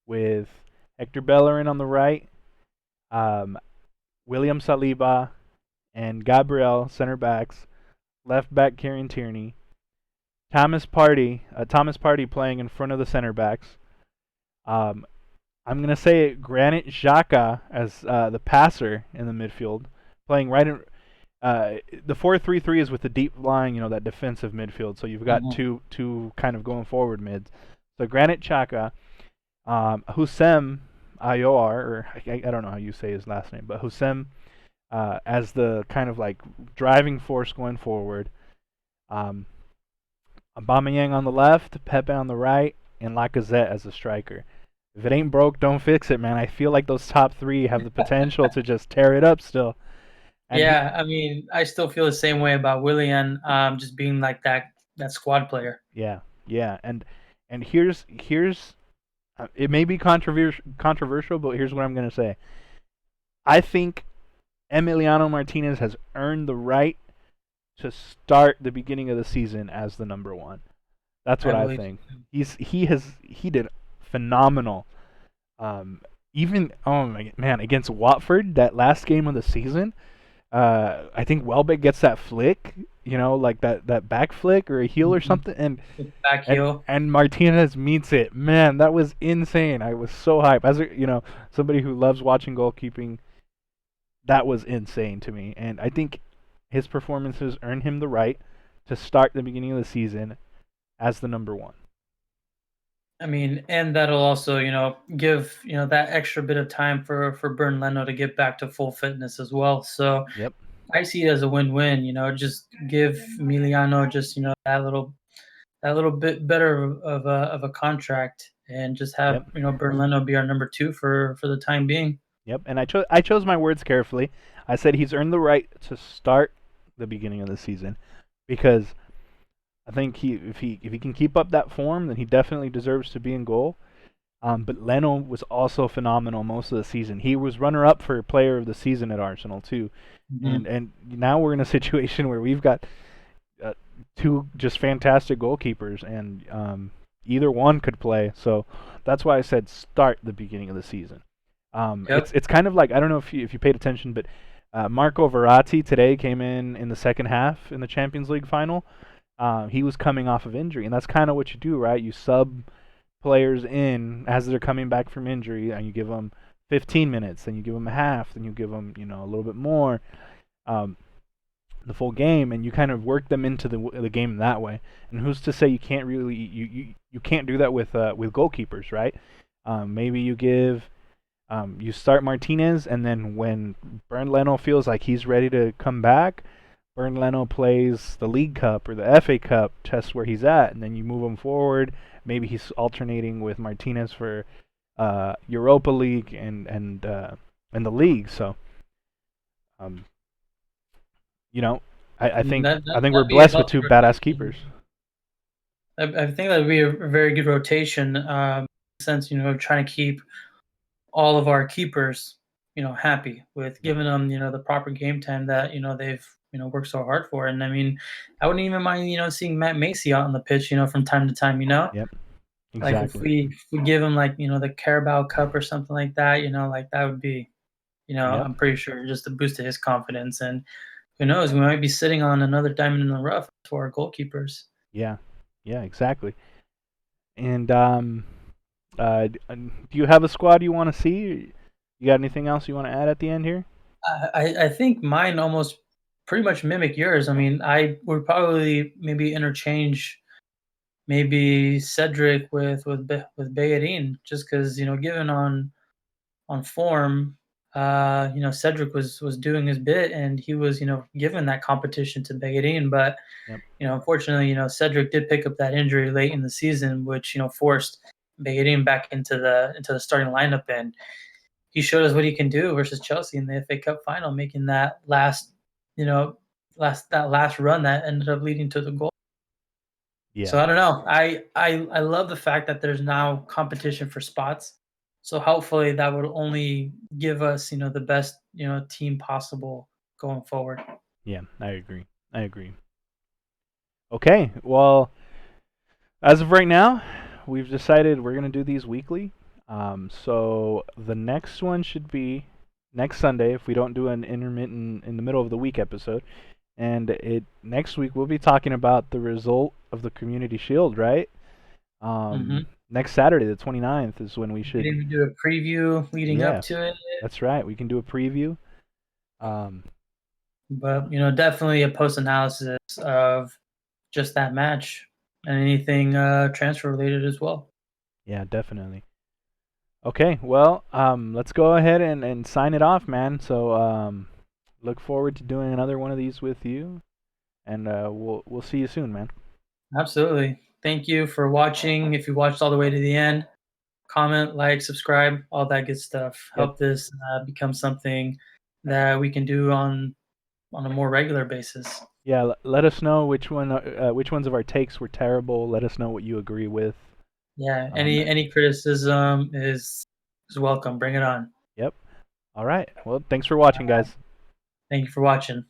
Speaker 1: with Hector Bellerin on the right, William Saliba, and Gabriel center backs, left back Kieran Tierney, Thomas Partey playing in front of the center backs. I'm gonna say Granit Xhaka as the passer in the midfield, playing right in. The 4-3-3 is with the deep line, that defensive midfield. So you've got two kind of going forward mids. So Granit Xhaka, Houssem Aouar, or I don't know how you say his last name, but Houssem as the kind of like driving force going forward. Aubameyang on the left, Pepe on the right, and Lacazette as a striker. If it ain't broke, don't fix it, man. I feel like those top three have the potential to just tear it up still. And
Speaker 2: yeah, I mean, I still feel the same way about Willian, just being like that squad player.
Speaker 1: Yeah, and here's it may be controversial, but here's what I'm gonna say. I think Emiliano Martinez has earned the right to start the beginning of the season as the number one. That's what I think. He did phenomenal. Even against Watford, that last game of the season, I think Welbeck gets that flick, like that back flick or a heel or something, and
Speaker 2: back heel,
Speaker 1: and Martinez meets it. Man, that was insane. I was so hyped. As somebody who loves watching goalkeeping, that was insane to me. And I think his performances earn him the right to start the beginning of the season as the number one.
Speaker 2: I mean, and that'll also, give, that extra bit of time for Bernd Leno to get back to full fitness as well. So
Speaker 1: Yep.
Speaker 2: I see it as a win-win, just give Emiliano just, that little bit better of a contract and just have, Bernd Leno be our number two for the time being.
Speaker 1: Yep. And I chose my words carefully. I said he's earned the right to start the beginning of the season because I think if he can keep up that form, then he definitely deserves to be in goal. But Leno was also phenomenal most of the season. He was runner-up for Player of the Season at Arsenal too, and now we're in a situation where we've got two just fantastic goalkeepers, and either one could play. So that's why I said start the beginning of the season. It's kind of like, I don't know if you paid attention, but Marco Verratti today came in the second half in the Champions League final. He was coming off of injury, and that's kind of what you do, right? You sub players in as they're coming back from injury, and you give them 15 minutes, then you give them a half, then you give them a little bit more, the full game, and you kind of work them into the game that way. And who's to say you can't really you can't do that with goalkeepers, right? Maybe you give you start Martinez, and then when Bernd Leno feels like he's ready to come back, Bernd Leno plays the League Cup or the FA Cup, tests where he's at, and then you move him forward. Maybe he's alternating with Martinez for Europa League and the league. So, I think we're blessed with two badass keepers.
Speaker 2: I think that would be a very good rotation. Since trying to keep all of our keepers, happy with giving them the proper game time that they've worked so hard for. And I mean, I wouldn't even mind seeing Matt Macy out on the pitch from time to time.
Speaker 1: Yep. Exactly.
Speaker 2: Like if we give him like the Carabao Cup or something like that, like that would be I'm pretty sure just to boost his confidence. And who knows, we might be sitting on another diamond in the rough for our goalkeepers.
Speaker 1: Yeah, exactly. And do you have a squad you want to see? You got anything else you want to add at the end here?
Speaker 2: I think mine almost pretty much mimic yours. I mean, I would probably maybe interchange maybe Cedric with Bellerin, just because given on form, Cedric was doing his bit and he was given that competition to Bellerin, but
Speaker 1: Yep.
Speaker 2: Unfortunately, Cedric did pick up that injury late in the season, which forced Bellerin back into the starting lineup, and he showed us what he can do versus Chelsea in the FA Cup final, making that last run that ended up leading to the goal.
Speaker 1: Yeah.
Speaker 2: So I don't know. I love the fact that there's now competition for spots. So hopefully that would only give us the best team possible going forward.
Speaker 1: Yeah, I agree. Okay, well, as of right now, we've decided we're going to do these weekly. So the next one should be next Sunday if we don't do an intermittent in the middle of the week episode. And next week we'll be talking about the result of the Community Shield, right? Next Saturday, the 29th, is when we should.
Speaker 2: We can do a preview leading up to it.
Speaker 1: That's right. We can do a preview.
Speaker 2: But definitely a post-analysis of just that match and anything transfer related as well.
Speaker 1: Yeah, definitely. Okay, well, let's go ahead and sign it off, man. So look forward to doing another one of these with you, and we'll see you soon, man.
Speaker 2: Absolutely. Thank you for watching. If you watched all the way to the end, comment, like, subscribe, all that good stuff. Help this become something that we can do on a more regular basis.
Speaker 1: Yeah, let us know which ones of our takes were terrible. Let us know what you agree with.
Speaker 2: Yeah, any criticism is welcome. Bring it on.
Speaker 1: Yep. All right. Well, thanks for watching, guys.
Speaker 2: Thank you for watching.